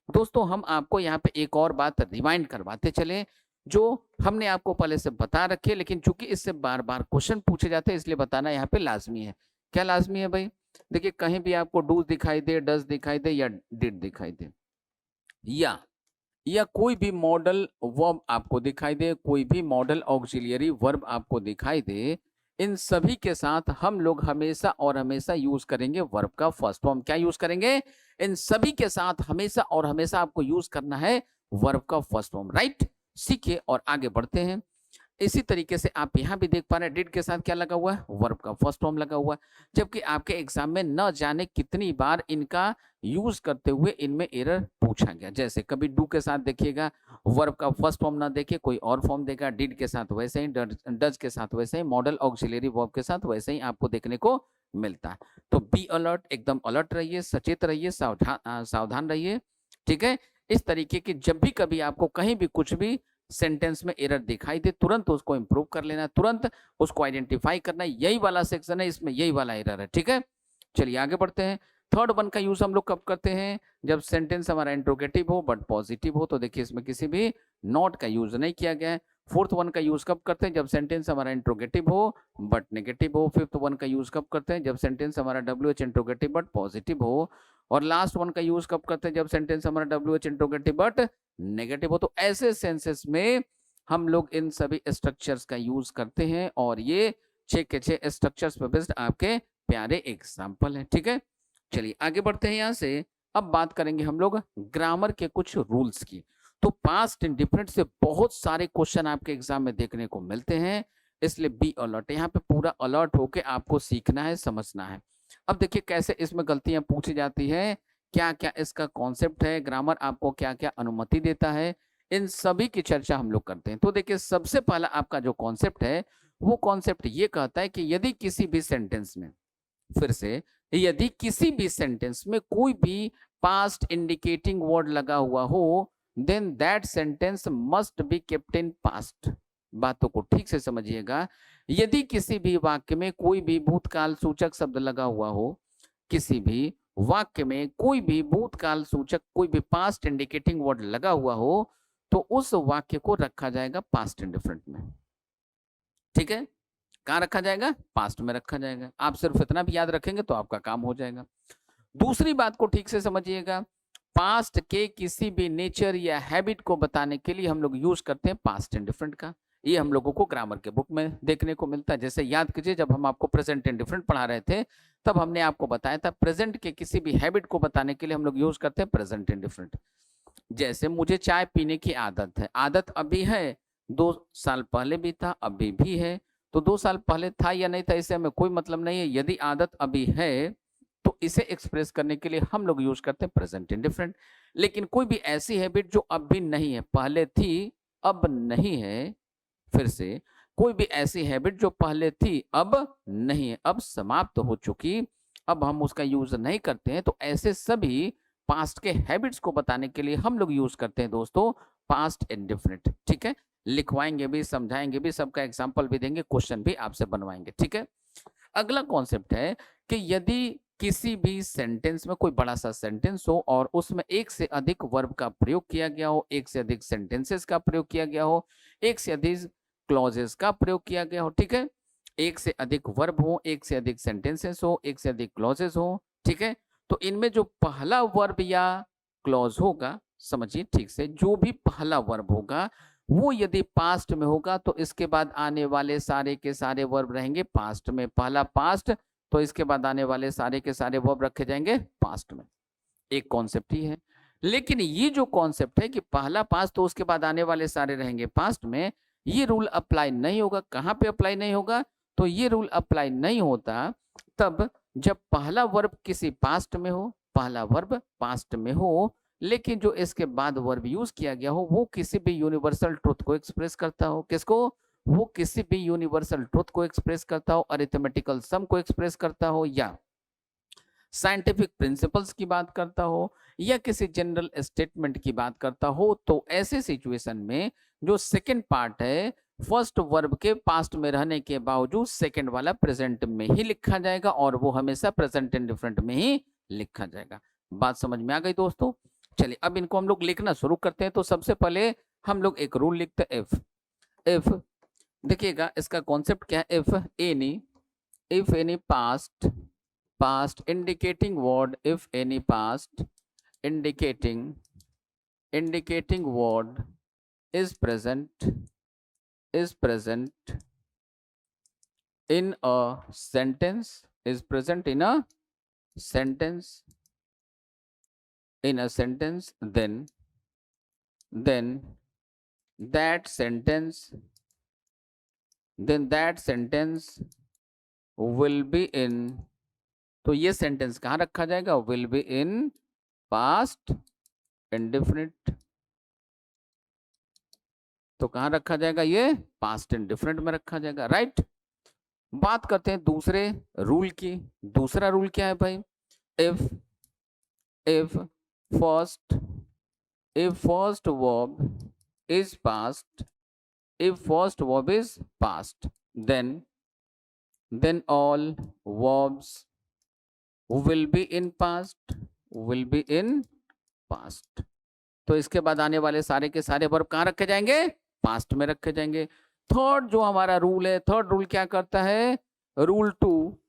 दोस्तों हम आपको यहाँ पे एक और बात रिमाइंड करवाते चले जो हमने आपको पहले से बता रखी है, लेकिन चूंकि इससे बार बार क्वेश्चन पूछे जाते हैं इसलिए बताना यहाँ पे लाजमी है। क्या लाजमी है भाई? देखिए कहीं भी आपको डू दिखाई दे, डज दिखाई दे या डिड दिखाई दे, या कोई भी मॉडल वर्ब आपको दिखाई दे, कोई भी मॉडल ऑक्सिलियरी वर्ब आपको दिखाई दे, इन सभी के साथ हम लोग हमेशा और हमेशा यूज करेंगे वर्ब का फर्स्ट फॉर्म। क्या यूज करेंगे? इन सभी के साथ हमेशा और हमेशा आपको यूज करना है वर्ब का फर्स्ट फॉर्म। राइट, सीखिए और आगे बढ़ते हैं। इसी तरीके से आप यहाँ भी देख पा रहे हैं डिड के साथ क्या लगा हुआ है? वर्ब का फर्स्ट फॉर्म लगा हुआ है। जबकि आपके एग्जाम में न जाने कितनी बार इनका यूज करते हुए इनमें एरर पूछा गया। जैसे कभी डू के साथ देखिएगा वर्ब का फर्स्ट फॉर्म ना देखे कोई और फॉर्म देगा, डिड के साथ वैसे ही, डज के साथ वैसे ही, मॉडल ऑक्सिलरी वर्ब के साथ वैसे ही आपको देखने को मिलता है। तो बी अलर्ट, एकदम अलर्ट रहिए, सचेत रहिए, सावधान रहिए। ठीक है, इस तरीके की जब भी कभी आपको कहीं भी कुछ भी सेंटेंस में एरर दिखाई दे तुरंत उसको इंप्रूव कर लेना, तुरंत उसको आइडेंटिफाई करना। यही वाला सेक्शन है, इसमें यही वाला एरर है। ठीक है, चलिए आगे बढ़ते हैं। थर्ड वन का यूज हम लोग कब करते हैं? जब सेंटेंस हमारा इंट्रोगेटिव हो बट पॉजिटिव हो। तो देखिए इसमें किसी भी नॉट का यूज नहीं किया गया है। फोर्थ वन का यूज कब करते हैं? जब सेंटेंस हमारा इंट्रोगेटिव हो बट नेगेटिव हो। फिफ्थ वन का यूज कब करते हैं? जब सेंटेंस हमारा WH इंट्रोगेटिव बट पॉजिटिव हो। और लास्ट वन का यूज कब करते हैं? जब सेंटेंस हमारा WH इंट्रोगेटिव बट नेगेटिव हो। तो ऐसे सेंसेस में हम लोग इन सभी स्ट्रक्चर्स का यूज करते हैं और ये 6 के 6 स्ट्रक्चर्स पे बेस्ड आपके प्यारे एग्जाम्पल है। ठीक है, चलिए आगे बढ़ते हैं। यहाँ से अब बात करेंगे हम लोग ग्रामर के कुछ रूल्स की। तो पास्ट इंडिफिनिट से बहुत सारे क्वेश्चन आपके एग्जाम में देखने को मिलते हैं, इसलिए बी अलर्ट। यहाँ पे पूरा अलर्ट होके आपको सीखना है, समझना है। अब देखिए कैसे इसमें गलतियां पूछी जाती है, क्या क्या इसका कॉन्सेप्ट है, ग्रामर आपको क्या क्या अनुमति देता है, इन सभी की चर्चा हम लोग करते हैं। तो देखिए सबसे पहला आपका जो कॉन्सेप्ट है वो कॉन्सेप्ट ये कहता है कि यदि किसी भी सेंटेंस में, फिर से, यदि किसी भी सेंटेंस में कोई भी पास्ट इंडिकेटिंग वर्ड लगा हुआ हो then that sentence must be kept in past. बातों को ठीक से समझिएगा। यदि किसी भी वाक्य में कोई भी भूतकाल सूचक शब्द लगा हुआ हो, किसी भी वाक्य में कोई भी भूतकाल सूचक, कोई भी पास्ट इंडिकेटिंग वर्ड लगा हुआ हो, तो उस वाक्य को रखा जाएगा पास्ट इंडिफिनिट में। ठीक है, कहां रखा जाएगा? पास्ट में रखा जाएगा। आप सिर्फ इतना भी याद रखेंगे तो आपका काम हो जाएगा। दूसरी बात को ठीक से समझिएगा, पास्ट के किसी भी नेचर या हैबिट को बताने के लिए हम लोग यूज करते हैं पास्ट इंडिफरेंट का। ये हम लोगों को ग्रामर के बुक में देखने को मिलता है। जैसे याद कीजिए, जब हम आपको प्रेजेंट इंडिफरेंट पढ़ा रहे थे तब हमने आपको बताया था प्रेजेंट के किसी भी हैबिट को बताने के लिए हम लोग यूज करते हैं प्रेजेंट इंडिफरेंट। जैसे मुझे चाय पीने की आदत है, आदत अभी है, 2 साल पहले भी था, अभी भी है। तो 2 साल पहले था या नहीं था इससे हमें कोई मतलब नहीं है। यदि आदत अभी है तो इसे एक्सप्रेस करने के लिए हम लोग यूज करते हैं प्रेजेंट इंडिफरेंट। लेकिन कोई भी ऐसी हैबिट जो अब भी नहीं है, पहले थी अब नहीं है, फिर से कोई भी ऐसी हैबिट जो पहले थी अब नहीं है, अब समाप्त हो चुकी, अब हम उसका यूज नहीं करते हैं, तो ऐसे सभी पास्ट के हैबिट्स को बताने के लिए हम लोग यूज करते हैं दोस्तों पास्ट इंडिफरेंट। ठीक है, लिखवाएंगे भी, समझाएंगे भी, सबका एग्जाम्पल भी देंगे, क्वेश्चन भी आपसे बनवाएंगे। ठीक है, अगला कॉन्सेप्ट है कि यदि किसी भी सेंटेंस में कोई बड़ा सा सेंटेंस हो और उसमें एक से अधिक वर्ब का प्रयोग किया गया हो, एक से अधिक सेंटेंसेस का प्रयोग किया गया हो, एक से अधिक क्लॉजेस का प्रयोग किया गया हो। ठीक है, एक से अधिक वर्ब हो, एक से अधिक सेंटेंसेस हो, एक से अधिक क्लॉजेस हो। ठीक है, तो इनमें जो पहला वर्ब या क्लॉज होगा, समझिए ठीक से, जो भी पहला वर्ब होगा वो यदि पास्ट में होगा तो इसके बाद आने वाले सारे के सारे वर्ब रहेंगे पास्ट में। पहला पास्ट तो इसके बाद आने वाले सारे के सारे वर्ब रखे जाएंगे पास्ट में। एक कॉन्सेप्ट ही है। लेकिन ये जो कॉन्सेप्ट है कि पहला पास्ट तो उसके बाद आने वाले सारे रहेंगे पास्ट में, ये रूल अप्लाई नहीं होगा। कहाँ पे अप्लाई नहीं होगा? तो ये रूल अप्लाई नहीं होता तब जब पहला वर्ब किसी पास्ट में हो, पहला वर्ब पास्ट में हो, लेकिन जो इसके बाद वर्ब यूज किया गया हो वो किसी भी यूनिवर्सल ट्रुथ को एक्सप्रेस करता हो। किसको? वो किसी भी यूनिवर्सल ट्रुथ को एक्सप्रेस करता हो, अरिथमेटिकल सम को एक्सप्रेस करता हो, या साइंटिफिक प्रिंसिपल्स की बात करता हो, या किसी जनरल स्टेटमेंट की बात करता हो। तो ऐसे सिचुएशन में जो सेकंड पार्ट है फर्स्ट वर्ब के पास्ट में रहने के बावजूद सेकंड वाला प्रेजेंट में ही लिखा जाएगा और वो हमेशा प्रेजेंट इंडिफरेंट में ही लिखा जाएगा। बात समझ में आ गई दोस्तों? चलिए अब इनको हम लोग लिखना शुरू करते हैं। तो सबसे पहले हम लोग एक रूल लिखते हैं, इफ देखिएगा इसका कॉन्सेप्ट क्या है। If any past indicating word, if any past indicating word is present in a sentence, then that sentence will be in, तो ये सेंटेंस कहाँ रखा जाएगा? Will be in past indefinite. तो कहाँ रखा जाएगा? ये पास्ट इंडिफिनिट में रखा जाएगा, राइट। बात करते हैं दूसरे रूल की। दूसरा रूल क्या है भाई? If first verb is past, then all verbs will be in past। तो इसके बाद आने वाले सारे के सारे वर्ब कहाँ रखे जाएंगे? पास्ट में रखे जाएंगे। थर्ड जो हमारा रूल है, थर्ड रूल क्या करता है? Rule two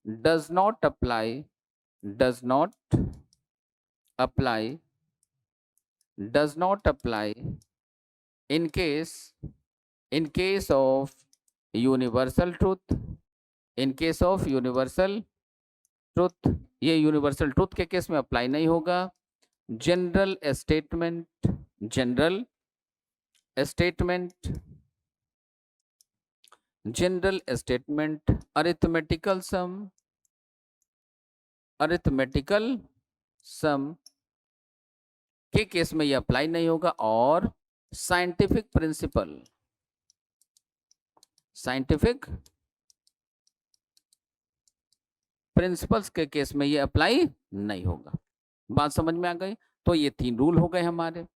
does not apply in case of universal truth। In case of universal truth, ये यूनिवर्सल ट्रुथ के केस में अप्लाई नहीं होगा। जनरल स्टेटमेंट, अरिथमेटिकल सम के केस में ये अप्लाई नहीं होगा, और साइंटिफिक प्रिंसिपल्स के केस में ये अप्लाई नहीं होगा। बात समझ में आ गई? तो ये 3 रूल हो गए हमारे।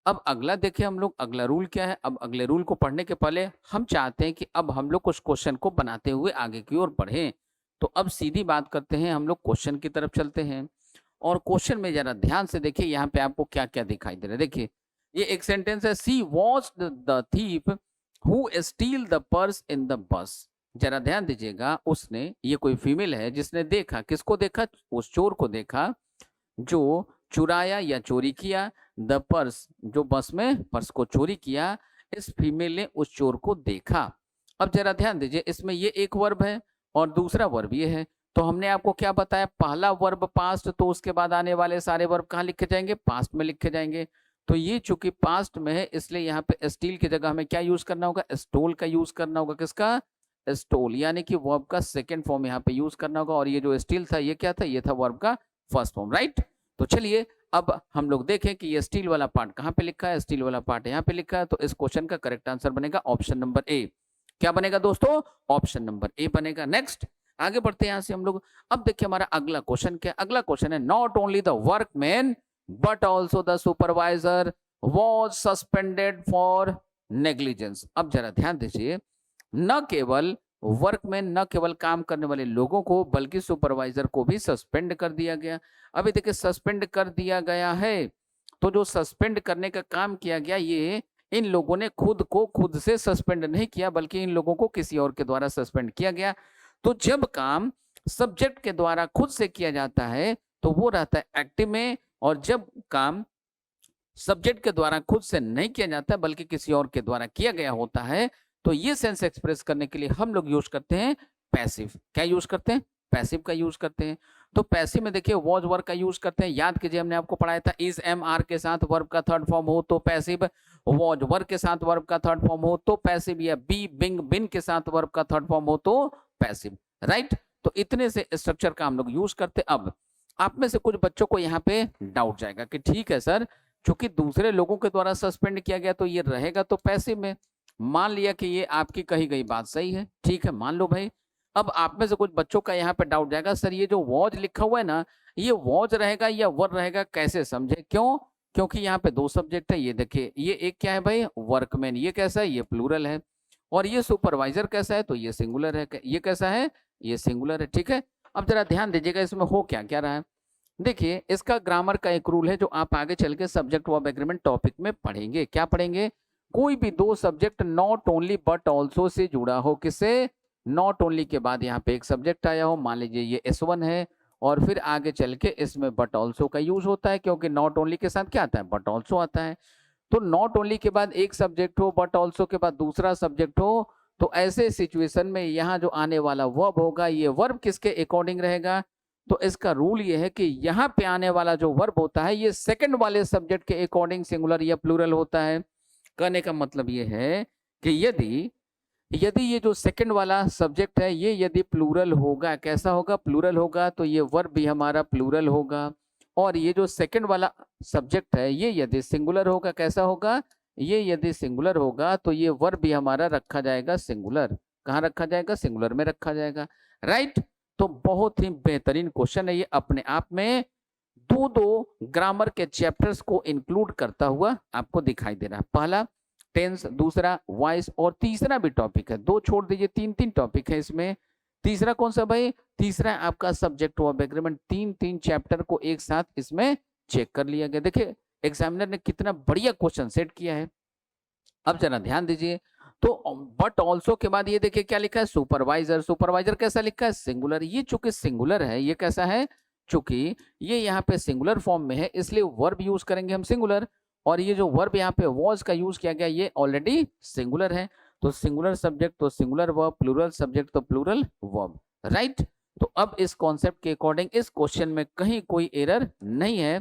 अब अगला देखिए हम लोग, अगला रूल क्या है। अब अगले रूल को पढ़ने के पहले हम चाहते हैं कि अब हम लोग कुछ क्वेश्चन को बनाते हुए आगे की ओर बढ़ें। तो अब सीधी बात करते हैं, हम लोग क्वेश्चन की तरफ चलते हैं। और क्वेश्चन में जरा ध्यान से देखिए यहाँ पे आपको क्या क्या दिखाई दे रहा है। देखिए ये एक सेंटेंस है, see watch the thief who steal the purse in the bus. जरा ध्यान दीजिएगा, उसने, ये कोई फीमेल है जिसने देखा, किसको देखा? उस चोर को देखा जो चुराया या चोरी किया द पर्स, जो बस में पर्स को चोरी किया। इस फीमेल ने उस चोर को देखा। अब जरा ध्यान दीजिए, इसमें ये एक वर्ब है और दूसरा वर्ब ये है। तो हमने आपको क्या बताया? पहला वर्ब पास्ट, तो उसके बाद आने वाले सारे वर्ब कहाँ लिखे जाएंगे? पास्ट में लिखे जाएंगे। तो ये चूंकि पास्ट में है, इसलिए यहाँ पे स्टील की जगह हमें क्या यूज करना होगा? स्टोल का यूज करना होगा। किसका? स्टोल, यानी कि वर्ब का सेकेंड फॉर्म यहाँ पे यूज करना होगा। और ये जो स्टील था, ये क्या था? ये था वर्ब का फर्स्ट फॉर्म, राइट। तो चलिए अब हम लोग देखें कि ये स्टील वाला पार्ट कहाँ पे लिखा है। स्टील वाला पार्ट यहाँ पे लिखा है। तो इस क्वेश्चन का करेक्ट आंसर बनेगा ऑप्शन नंबर ए। क्या बनेगा दोस्तों? ऑप्शन नंबर ए बनेगा। नेक्स्ट आगे बढ़ते हैं यहाँ से हम लोग। अब देखिए हमारा अगला क्वेश्चन क्या? अगला क्वेश्चन है, not only the workman but also the supervisor was suspended for negligence. अब जरा ध्यान दीजिए, न केवल वर्कमैन, न केवल काम करने वाले लोगों को, बल्कि सुपरवाइजर को भी सस्पेंड कर दिया गया। अभी देखिए सस्पेंड कर दिया गया है, तो जो सस्पेंड करने का काम किया गया, ये इन लोगों ने खुद को खुद से सस्पेंड नहीं किया, बल्कि इन लोगों को किसी और के द्वारा सस्पेंड किया गया। तो जब काम सब्जेक्ट के द्वारा खुद से किया जाता है तो वो रहता है एक्टिव में, और जब काम सब्जेक्ट के द्वारा खुद से नहीं किया जाता बल्कि किसी और के द्वारा किया गया होता है, तो ये सेंस एक्सप्रेस करने के लिए हम लोग यूज करते हैं पैसिव। क्या यूज करते हैं? पैसिव का यूज करते हैं। तो पैसिव में देखिए वॉज वर्ब का यूज करते हैं। याद कीजिए, हमने आपको पढ़ाया था, इज एम आर के साथ वर्ब का थर्ड फॉर्म हो तो पैसिव, वॉज वर्ब के साथ वर्ब का थर्ड फॉर्म हो तो पैसिव, या बी बिंग बिन के साथ वर्ब का थर्ड फॉर्म हो तो पैसिव, राइट। तो इतने से स्ट्रक्चर का हम लोग यूज करते। अब आप में से कुछ बच्चों को यहाँ पे डाउट जाएगा कि ठीक है सर, चूंकि दूसरे लोगों के द्वारा सस्पेंड किया गया तो ये रहेगा तो पैसिव में। मान लिया कि ये आपकी कही गई बात सही है, ठीक है, मान लो भाई। अब आप में से कुछ बच्चों का यहाँ पे डाउट जाएगा, सर ये जो वॉज लिखा हुआ है ना, ये वॉज रहेगा या वर रहेगा, कैसे समझे? क्यों? क्योंकि यहाँ पे दो सब्जेक्ट है। ये देखिए, ये एक क्या है भाई? वर्कमैन। ये कैसा है? ये प्लूरल है। और ये सुपरवाइजर कैसा है? तो ये सिंगुलर है। ये कैसा है? ये सिंगुलर है, ठीक है। अब जरा ध्यान दीजिएगा, इसमें हो क्या क्या रहा है। देखिए, इसका ग्रामर का एक रूल है जो आप आगे चल के सब्जेक्ट वर्ब एग्रीमेंट टॉपिक में पढ़ेंगे। क्या पढ़ेंगे? कोई भी दो subject not only but also say जुड़ा हो। किससे? नॉट ओनली के बाद यहाँ पे एक सब्जेक्ट आया हो, मान लीजिए ये S1 है, और फिर आगे चल के इसमें बट ऑल्सो का यूज होता है, क्योंकि नॉट ओनली के साथ क्या आता है? बट ऑल्सो आता है। तो नॉट ओनली के बाद एक सब्जेक्ट हो, बट ऑल्सो के बाद दूसरा सब्जेक्ट हो, तो ऐसे सिचुएशन में यहाँ जो आने वाला वर्ब होगा, ये वर्ब किसके अकॉर्डिंग रहेगा? तो इसका रूल ये है कि यहाँ पे आने वाला जो वर्ब होता है, ये सेकंड वाले सब्जेक्ट के अकॉर्डिंग सिंगुलर या प्लूरल होता है। कहने का मतलब ये है कि यदि यदि ये जो सेकंड वाला सब्जेक्ट है, ये यदि प्लूरल होगा, कैसा होगा? प्लूरल होगा, तो ये वर्ब भी हमारा प्लूरल होगा। और ये जो सेकंड वाला सब्जेक्ट है, ये यदि सिंगुलर होगा, कैसा होगा? ये यदि सिंगुलर होगा तो ये वर्ब भी हमारा रखा जाएगा सिंगुलर। कहाँ रखा जाएगा? सिंगुलर में रखा जाएगा, राइट। तो बहुत ही बेहतरीन क्वेश्चन है ये, अपने आप में दो दो ग्रामर के चैप्टर्स को इंक्लूड करता हुआ आपको दिखाई दे रहा है। पहला टेंस, दूसरा वॉइस, और तीसरा भी टॉपिक है। दो छोड़ दीजिए, तीन तीन टॉपिक है इसमें। तीसरा कौन सा भाई? तीसरा आपका सब्जेक्ट वर्ब एग्रीमेंट। तीन तीन चैप्टर को एक साथ इसमें चेक कर लिया गया। देखिए एग्जामिनर ने कितना बढ़िया क्वेश्चन सेट किया है। अब जरा ध्यान दीजिए, तो बट ऑल्सो के बाद ये देखिए क्या लिखा है? सुपरवाइजर। सुपरवाइजर कैसा लिखा है? सिंगुलर। ये चूंकि सिंगुलर है, ये कैसा है? चूंकि ये यहाँ पे सिंगुलर फॉर्म में है, इसलिए वर्ब यूज करेंगे हम सिंगुलर। और ये जो वर्ब यहाँ पे वॉज का यूज किया गया, ये ऑलरेडी सिंगुलर है। तो सिंगुलर सब्जेक्ट तो सिंगुलर वर्ब, प्लूरल सब्जेक्ट तो प्लूरल वर्ब, राइट। तो अब इस कॉन्सेप्ट के अकॉर्डिंग इस क्वेश्चन में कहीं कोई एरर नहीं है।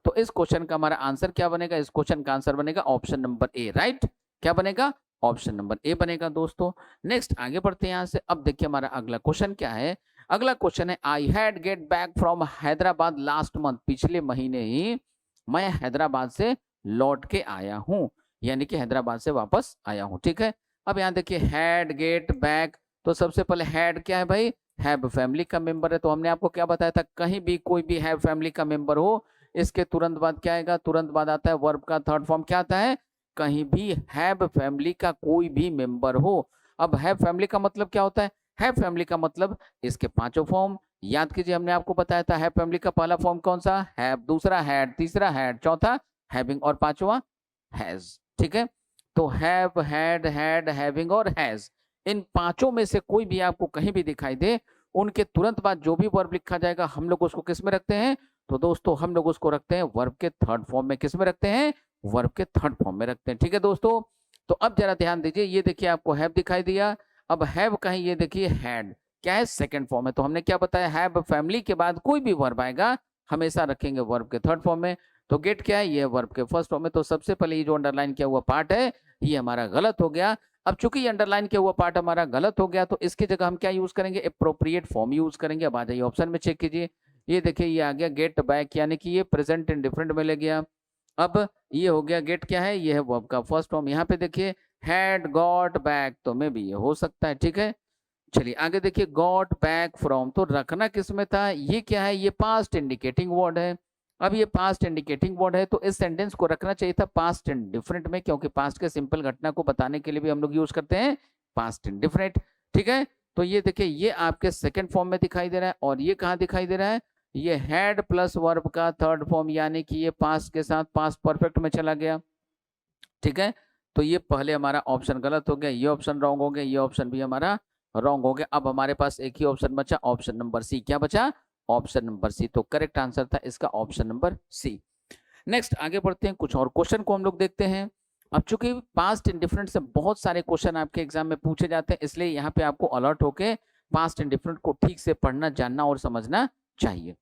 तो इस क्वेश्चन का हमारा आंसर क्या बनेगा? इस क्वेश्चन का आंसर बनेगा ऑप्शन नंबर ए, राइट। क्या बनेगा? ऑप्शन नंबर ए बनेगा दोस्तों। नेक्स्ट आगे बढ़ते हैं यहाँ से। अब देखिए हमारा अगला क्वेश्चन क्या है। अगला क्वेश्चन है, I had get back from Hyderabad last month. पिछले महीने ही मैं हैदराबाद से लौट के आया हूँ, यानी कि हैदराबाद से वापस आया हूँ, ठीक है। अब यहाँ देखिए हैड गेट बैक, तो सबसे पहले हैड क्या है भाई? हैव फैमिली का मेंबर है। तो हमने आपको क्या बताया था? कहीं भी कोई भी हैव फैमिली का मेंबर हो, इसके तुरंत बाद क्या आएगा? तुरंत बाद आता है वर्ब का थर्ड फॉर्म। क्या आता है? कहीं भी हैव फैमिली का कोई भी मेंबर हो। अब हैव फैमिली का मतलब क्या होता है? हैव फैमिली का मतलब इसके पांचों फॉर्म याद कीजिए, हमने आपको बताया था। हैव फैमिली का पहला फॉर्म कौन सा? हैव, दूसरा हैड, तीसरा हैड, चौथा हैविंग, और पांचवा हैज, ठीक है। तो हैव, हैड, हैड, हैविंग और हैज, इन पांचों में से कोई भी आपको कहीं भी दिखाई दे, उनके तुरंत बाद जो भी वर्ब लिखा जाएगा हम लोग उसको किस में रखते हैं? तो दोस्तों हम लोग उसको रखते हैं वर्ब के थर्ड फॉर्म में। किस में रखते हैं? वर्ब के थर्ड फॉर्म में रखते हैं। ठीक है दोस्तों, तो अब जरा ध्यान दीजिए, ये देखिए आपको हैव दिखाई दिया, अब हैव कहीं ये देखिए हैड, क्या है? सेकंड फॉर्म है। तो हमने क्या बताया, हैव फैमिली के बाद कोई भी वर्ब आएगा हमेशा रखेंगे वर्ब के थर्ड फॉर्म में। तो गेट क्या है? ये वर्ब के फर्स्ट फॉर्म में। तो सबसे पहले ये जो अंडरलाइन किया हुआ पार्ट है ये हमारा गलत हो गया। अब चूंकि ये अंडरलाइन किया हुआ पार्ट हमारा गलत हो गया, तो इसकी जगह हम क्या यूज करेंगे? एप्रोप्रिएट फॉर्म यूज करेंगे। अब आ जाइए ऑप्शन में, चेक कीजिए, ये देखिए ये आ गया गेट बैक, यानी कि ये प्रेजेंट इंडिफरेंट में ले गया। अब ये हो गया गेट क्या है? ये है वर्ब का फर्स्ट फॉर्म। यहाँ पे देखिए हैड गॉट बैक, तो में भी ये हो सकता है। ठीक है, चलिए आगे देखिए गॉट बैक फ्रॉम, तो रखना किसमें था? ये क्या है? ये पास्ट इंडिकेटिंग वर्ड है। अब ये पास्ट इंडिकेटिंग वर्ड है तो इस सेंटेंस को रखना चाहिए था पास्ट इंडिफरेंट में, क्योंकि पास्ट के सिंपल घटना को बताने के लिए भी हम लोग यूज करते हैं पास्ट इंडिफरेंट। ठीक है, तो ये देखिए ये आपके सेकंड फॉर्म में दिखाई दे रहा है, और ये कहाँ दिखाई दे रहा है? ये हैड प्लस वर्ब का थर्ड फॉर्म, यानी कि ये पास्ट के साथ पास्ट परफेक्ट में चला गया। ठीक है, तो ये पहले हमारा ऑप्शन गलत हो गया, ये ऑप्शन रॉन्ग हो गया, ये ऑप्शन भी हमारा रॉन्ग हो गया। अब हमारे पास एक ही ऑप्शन बचा, ऑप्शन नंबर सी। क्या बचा? Option number C. तो करेक्ट आंसर था इसका ऑप्शन नंबर सी। नेक्स्ट आगे बढ़ते हैं, कुछ और क्वेश्चन को हम लोग देखते हैं। अब चूंकि पास्ट इंडिफरेंट से बहुत सारे क्वेश्चन आपके एग्जाम में पूछे जाते हैं, इसलिए यहाँ पे आपको अलर्ट होके पास्ट इंडिफरेंट को ठीक से पढ़ना, जानना और समझना चाहिए।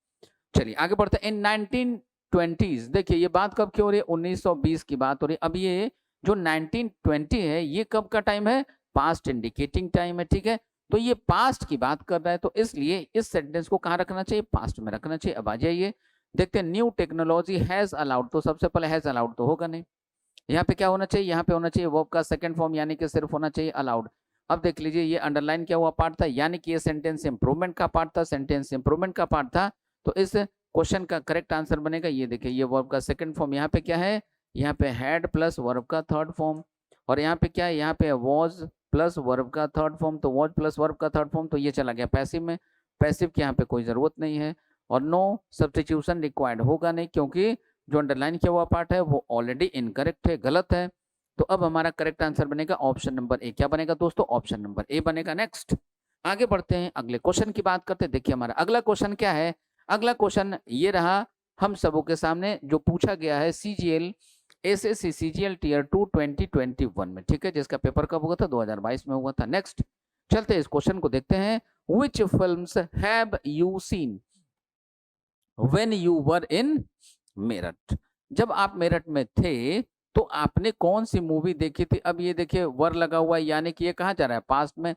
चलिए आगे बढ़ते हैं। इन 1920s, देखिए ये बात कब की हो रही है? 1920 की बात हो रही है। अब ये जो 1920 है ये कब का टाइम है? पास्ट इंडिकेटिंग टाइम है। ठीक है, तो ये पास्ट की बात कर रहा है, तो इसलिए इस सेंटेंस को कहाँ रखना चाहिए? पास्ट में रखना चाहिए। अब आ जाइए देखते हैं, न्यू टेक्नोलॉजी हैज अलाउड, तो सबसे पहले हैज अलाउड तो होगा नहीं, यहाँ पे क्या होना चाहिए? यहाँ पे होना चाहिए वर्ब का सेकंड फॉर्म, यानी कि सिर्फ होना चाहिए अलाउड। अब देख लीजिए ये अंडरलाइन किया हुआ पार्ट था, यानी कि ये सेंटेंस इंप्रूवमेंट का पार्ट था, सेंटेंस इंप्रूवमेंट का पार्ट था। तो इस क्वेश्चन का करेक्ट आंसर बनेगा, ये देखिए ये वर्ब का सेकंड फॉर्म, यहाँ पे क्या है? यहाँ पे हैड प्लस वर्ब का थर्ड फॉर्म, और यहाँ पे क्या है? यहाँ पे वॉज प्लस वर्ब का थर्ड फॉर्म, तो वॉज प्लस वर्ब का थर्ड फॉर्म, तो ये चला गया पैसिव में। पैसिव की यहाँ पे कोई जरूरत नहीं है, और नो सब्स्टिट्यूशन रिक्वायर्ड होगा नहीं, क्योंकि जो अंडरलाइन किया हुआ पार्ट है वो ऑलरेडी इनकरेक्ट है, गलत है। तो अब हमारा करेक्ट आंसर बनेगा ऑप्शन नंबर ए। क्या बनेगा दोस्तों? ऑप्शन नंबर ए बनेगा। नेक्स्ट आगे बढ़ते हैं, अगले क्वेश्चन की बात करते हैं। देखिए हमारा अगला क्वेश्चन क्या है? अगला क्वेश्चन ये रहा हम सबों के सामने, जो पूछा गया है सीजीएल एसएससी सीजीएल टीयर 2 2021 में। ठीक है, जिसका पेपर कब हुआ था? 2022 में हुआ था। नेक्स्ट चलते हैं इस क्वेश्चन को देखते हैं। Which films have you seen when you were in Meerut? जब आप मेरठ में थे तो आपने कौन सी मूवी देखी थी? अब ये देखिए वर लगा हुआ है, यानी कि ये कहाँ जा रहा है? पास्ट में,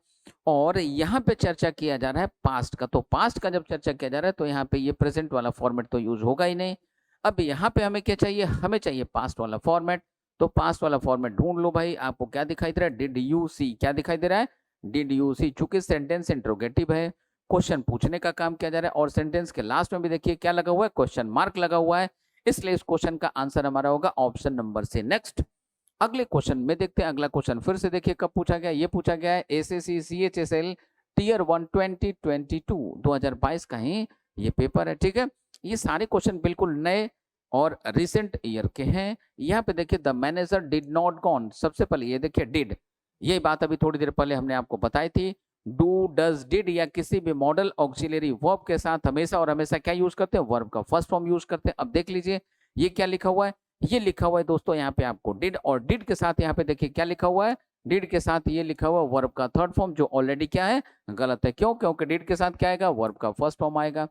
और यहाँ पे चर्चा किया जा रहा है पास्ट का। तो पास्ट का जब चर्चा किया जा रहा है तो यहाँ पे ये प्रेजेंट वाला फॉर्मेट तो यूज होगा ही नहीं। अब यहाँ पे हमें क्या चाहिए? हमें चाहिए पास्ट वाला फॉर्मेट। तो पास्ट वाला फॉर्मेट ढूंढ लो भाई। आपको क्या दिखाई दे रहा है? डिड यू सी, क्या दिखाई दे रहा है? Did you see. चूंकि सेंटेंस इंट्रोगेटिव है, क्वेश्चन पूछने का काम किया जा रहा है, और सेंटेंस के लास्ट में भी देखिए क्या लगा हुआ है? क्वेश्चन मार्क लगा हुआ है, इसलिए इस क्वेश्चन का आंसर हमारा होगा ऑप्शन नंबर से। नेक्स्ट अगले क्वेश्चन में देखते हैं। अगला क्वेश्चन फिर से देखिए कब पूछा गया? ये पूछा गया है एसएससी सीएचएसएल टीयर 1 2022, 2022 का ही ये पेपर है। ठीक है, ये सारे क्वेश्चन बिल्कुल नए और रिसेंट ईयर के हैं। यहाँ पे देखिए the manager did not gone, सबसे पहले ये देखिए डिड, ये बात अभी थोड़ी देर पहले हमने आपको बताई थी। डू डज डिड या किसी भी मॉडल ऑक्सिलरी वर्ब के साथ हमेशा और हमेशा क्या यूज करते हैं? वर्ब का फर्स्ट फॉर्म यूज करते हैं। अब देख लीजिए ये क्या लिखा हुआ है? ये लिखा हुआ है दोस्तों यहाँ पे आपको डिड, और डिड के साथ यहाँ पे देखिए क्या लिखा हुआ है? डिड के साथ ये लिखा हुआ वर्ब का थर्ड फॉर्म, जो ऑलरेडी क्या है? गलत है। क्यों? क्योंकि डिड के साथ क्या आएगा? वर्ब का फर्स्ट फॉर्म आएगा।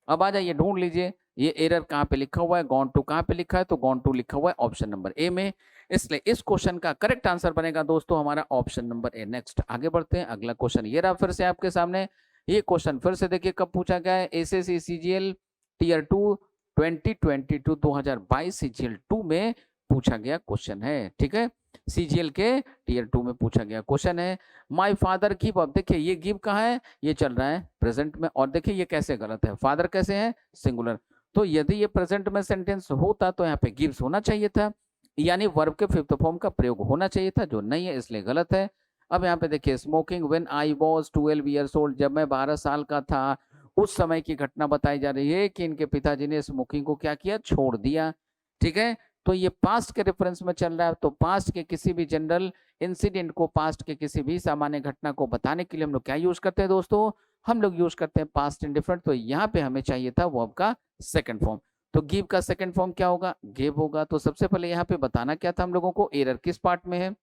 अब आ जाइए ढूंढ लीजिए ये एरर कहाँ पे लिखा हुआ है? गॉन टू कहाँ पे लिखा है? तो गॉन टू लिखा हुआ है ऑप्शन नंबर ए में, इसलिए इस क्वेश्चन का करेक्ट आंसर बनेगा दोस्तों हमारा ऑप्शन नंबर ए। नेक्स्ट आगे बढ़ते हैं, अगला क्वेश्चन ये रहा फिर से आपके सामने। ये क्वेश्चन फिर से देखिए कब पूछा गया है? एसएससी सीजीएल टीयर 2 2022, 2022 सीजीएल 2 में पूछा गया क्वेश्चन है। ठीक है, सीजीएल के टीयर 2 में पूछा गया क्वेश्चन है। माय फादर गिव अप, देखिए ये गिव कहाँ है? ये चल रहा है प्रेजेंट में, और देखिए ये कैसे गलत है? फादर कैसे है? सिंगुलर। तो यदि ये प्रेजेंट में सेंटेंस होता तो यहाँ पे गिव्स होना चाहिए था, यानी वर्ब के फिफ्थ फॉर्म का प्रयोग होना चाहिए था, जो नहीं है इसलिए गलत है। अब यहाँ पे देखिए smoking when I was 12 years old, जब मैं 12 साल का था उस समय की घटना बताई जा रही है कि इनके पिताजी ने स्मोकिंग को क्या किया? छोड़ दिया। ठीक है, तो ये पास्ट के रेफरेंस में चल रहा है, तो पास्ट के किसी भी जनरल इंसिडेंट को, पास्ट के किसी भी सामान्य घटना को बताने के लिए हम लोग क्या यूज करते हैं दोस्तों, हम लोग यूज करते हैं पास्ट इंडिफरेंट। तो यहाँ पे हमें चाहिए था वर्ब का सेकंड फॉर्म, तो गिव का सेकंड फॉर्म क्या होगा, गिव होगा। तो सबसे पहले यहाँ पे बताना क्या था हम लोगों को, एरर किस पार्ट में है,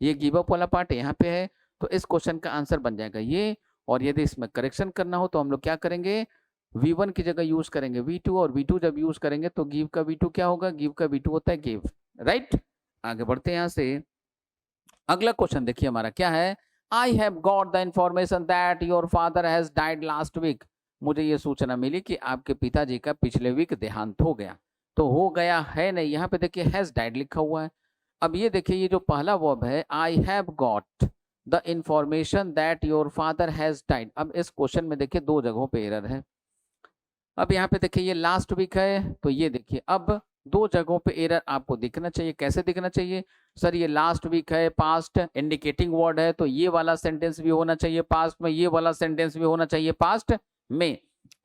ये गिव अप वाला पार्ट यहाँ पे है, तो इस क्वेश्चन का आंसर बन जाएगा ये। और यदि इसमें करेक्शन करना हो तो हम लोग क्या करेंगे, V1 की जगह यूज करेंगे V2, और V2 जब यूज करेंगे तो गिव का V2 क्या होगा, गिव का V2 होता है गिव, राइट। आगे बढ़ते हैं यहाँ से, अगला क्वेश्चन देखिए हमारा क्या है, I have got the information that your father has died last week. मुझे ये सूचना मिली कि आपके पिताजी का पिछले वीक देहांत हो गया। तो हो गया है नहीं, यहाँ पे देखिए हैज डाइड लिखा हुआ है। अब ये देखिए ये जो पहला वर्ब है, I have got the information that your father has died. अब इस क्वेश्चन में देखिए दो जगहों पे एरर है। अब यहाँ पे देखिए ये लास्ट वीक है, तो ये देखिए अब दो जगहों पे एरर आपको दिखना चाहिए। कैसे दिखना चाहिए, सर ये लास्ट वीक है, पास्ट इंडिकेटिंग वर्ड है, तो ये वाला सेंटेंस भी होना चाहिए पास्ट में, ये वाला सेंटेंस भी होना चाहिए पास्ट में।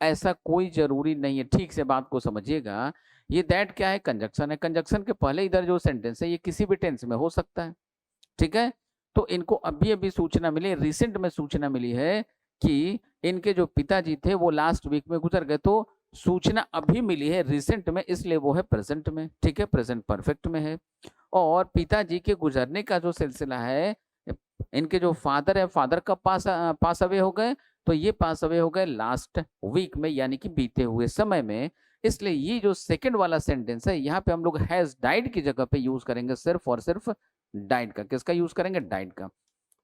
ऐसा कोई जरूरी नहीं है, ठीक से बात को समझिएगा। ये दैट क्या है, कंजक्शन है, कंजक्शन के पहले इधर जो सेंटेंस है ये किसी भी टेंस में हो सकता है, ठीक है। तो इनको अभी अभी सूचना मिली, रिसेंट में सूचना मिली है कि इनके जो पिताजी थे वो लास्ट वीक में गुजर गए, तो सूचना अभी मिली है रिसेंट में, इसलिए वो है प्रेजेंट में, ठीक है, प्रेजेंट परफेक्ट में है। और पिताजी के गुजरने का जो सिलसिला है, इनके जो फादर है, फादर कब पास अवे हो गए, तो ये पास अवे हो गए लास्ट वीक में, यानी कि बीते हुए समय में। इसलिए ये जो सेकंड वाला सेंटेंस है यहाँ पे हम लोग हैज डाइड की जगह पे यूज करेंगे सिर्फ और सिर्फ डाइड का। किसका यूज करेंगे, डाइड का।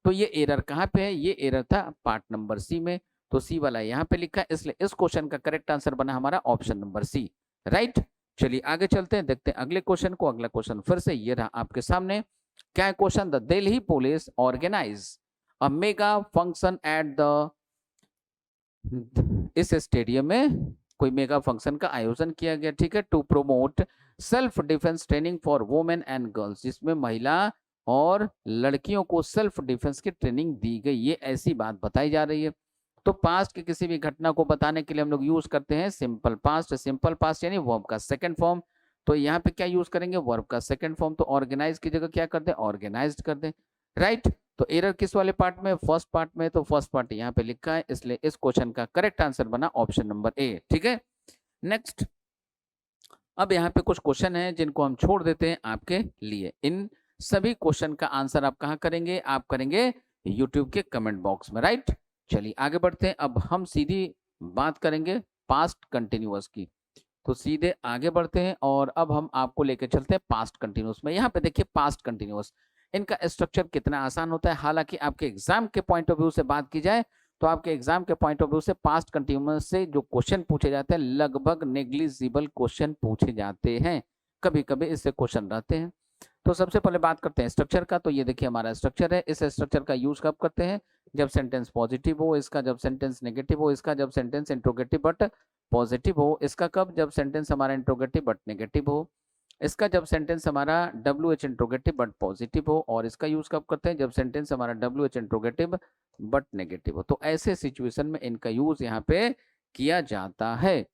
तो ये एरर कहाँ पे है, ये एरर था पार्ट नंबर सी में, तो सी वाला यहाँ पे लिखा है, इसलिए इस क्वेश्चन का करेक्ट आंसर बना हमारा ऑप्शन नंबर सी, राइट। चलिए आगे चलते हैं, देखते हैं अगले क्वेश्चन को। अगला क्वेश्चन फिर से ये रहा आपके सामने, क्या है question, the Delhi police organise a mega function at the, इस स्टेडियम में कोई मेगा फंक्शन का आयोजन किया गया, ठीक है, to promote self defence training for women and girls, जिसमें महिला और लड़कियों को सेल्फ डिफेंस की ट्रेनिंग दी गई, ये ऐसी बात बताई जा रही है। तो पास्ट की किसी भी घटना को बताने के लिए हम लोग यूज करते हैं सिंपल पास्ट, सिंपल पास्ट यानी वर्ब का सेकंड फॉर्म। तो यहाँ पे क्या यूज करेंगे, वर्ब का सेकंड फॉर्म, तो ऑर्गेनाइज की जगह क्या कर दें, ऑर्गेनाइज्ड कर दें, राइट। तो एरर किस वाले पार्ट में, फर्स्ट पार्ट में, तो फर्स्ट पार्ट यहाँ पे लिखा है, इसलिए इस क्वेश्चन का करेक्ट आंसर बना ऑप्शन नंबर ए, ठीक है। नेक्स्ट, अब यहाँ पे कुछ क्वेश्चन है जिनको हम छोड़ देते हैं आपके लिए। इन सभी क्वेश्चन का आंसर आप कहाँ करेंगे, आप करेंगे यूट्यूब के कमेंट बॉक्स में, राइट। चलिए आगे बढ़ते हैं, अब हम सीधी बात करेंगे पास्ट कंटिन्यूअस की। तो सीधे आगे बढ़ते हैं और अब हम आपको लेकर चलते हैं पास्ट कंटिन्यूअस में। यहाँ पे देखिए पास्ट कंटिन्यूअस, इनका स्ट्रक्चर कितना आसान होता है। हालांकि आपके एग्जाम के पॉइंट ऑफ व्यू से बात की जाए तो आपके एग्जाम के पॉइंट ऑफ व्यू से पास्ट कंटिन्यूअस से जो क्वेश्चन पूछे जाते हैं लगभग नेग्लिजिबल क्वेश्चन पूछे जाते हैं, कभी कभी इससे क्वेश्चन रहते हैं। तो सबसे पहले बात करते हैं स्ट्रक्चर का। तो ये देखिए हमारा स्ट्रक्चर है, इस स्ट्रक्चर का यूज कब करते हैं, जब सेंटेंस पॉजिटिव हो, इसका जब सेंटेंस नेगेटिव हो, इसका जब सेंटेंस इंट्रोगेटिव बट पॉजिटिव हो, इसका कब, जब सेंटेंस हमारा इंट्रोगेटिव बट नेगेटिव हो, इसका जब सेंटेंस हमारा WH इंट्रोगेटिव बट पॉजिटिव हो, और इसका यूज कब करते हैं, जब सेंटेंस हमारा WH इंट्रोगेटिव बट नेगेटिव हो। तो ऐसे सिचुएशन में इनका यूज यहाँ पे किया जाता है।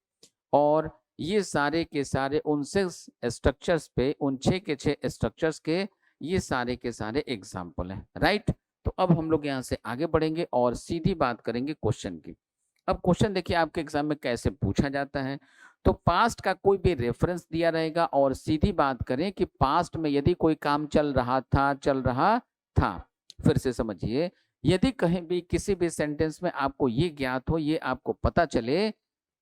और ये सारे के सारे उन 6 स्ट्रक्चर्स पे, उन 6 के 6 स्ट्रक्चर्स के ये सारे के सारे एग्जाम्पल हैं, राइट। तो अब हम लोग यहाँ से आगे बढ़ेंगे और सीधी बात करेंगे क्वेश्चन की। अब क्वेश्चन देखिए आपके एग्जाम में कैसे पूछा जाता है। तो पास्ट का कोई भी रेफरेंस दिया रहेगा और सीधी बात करें कि पास्ट में यदि कोई काम चल रहा था, फिर से समझिए, यदि कहीं भी किसी भी सेंटेंस में आपको ये ज्ञात हो, ये आपको पता चले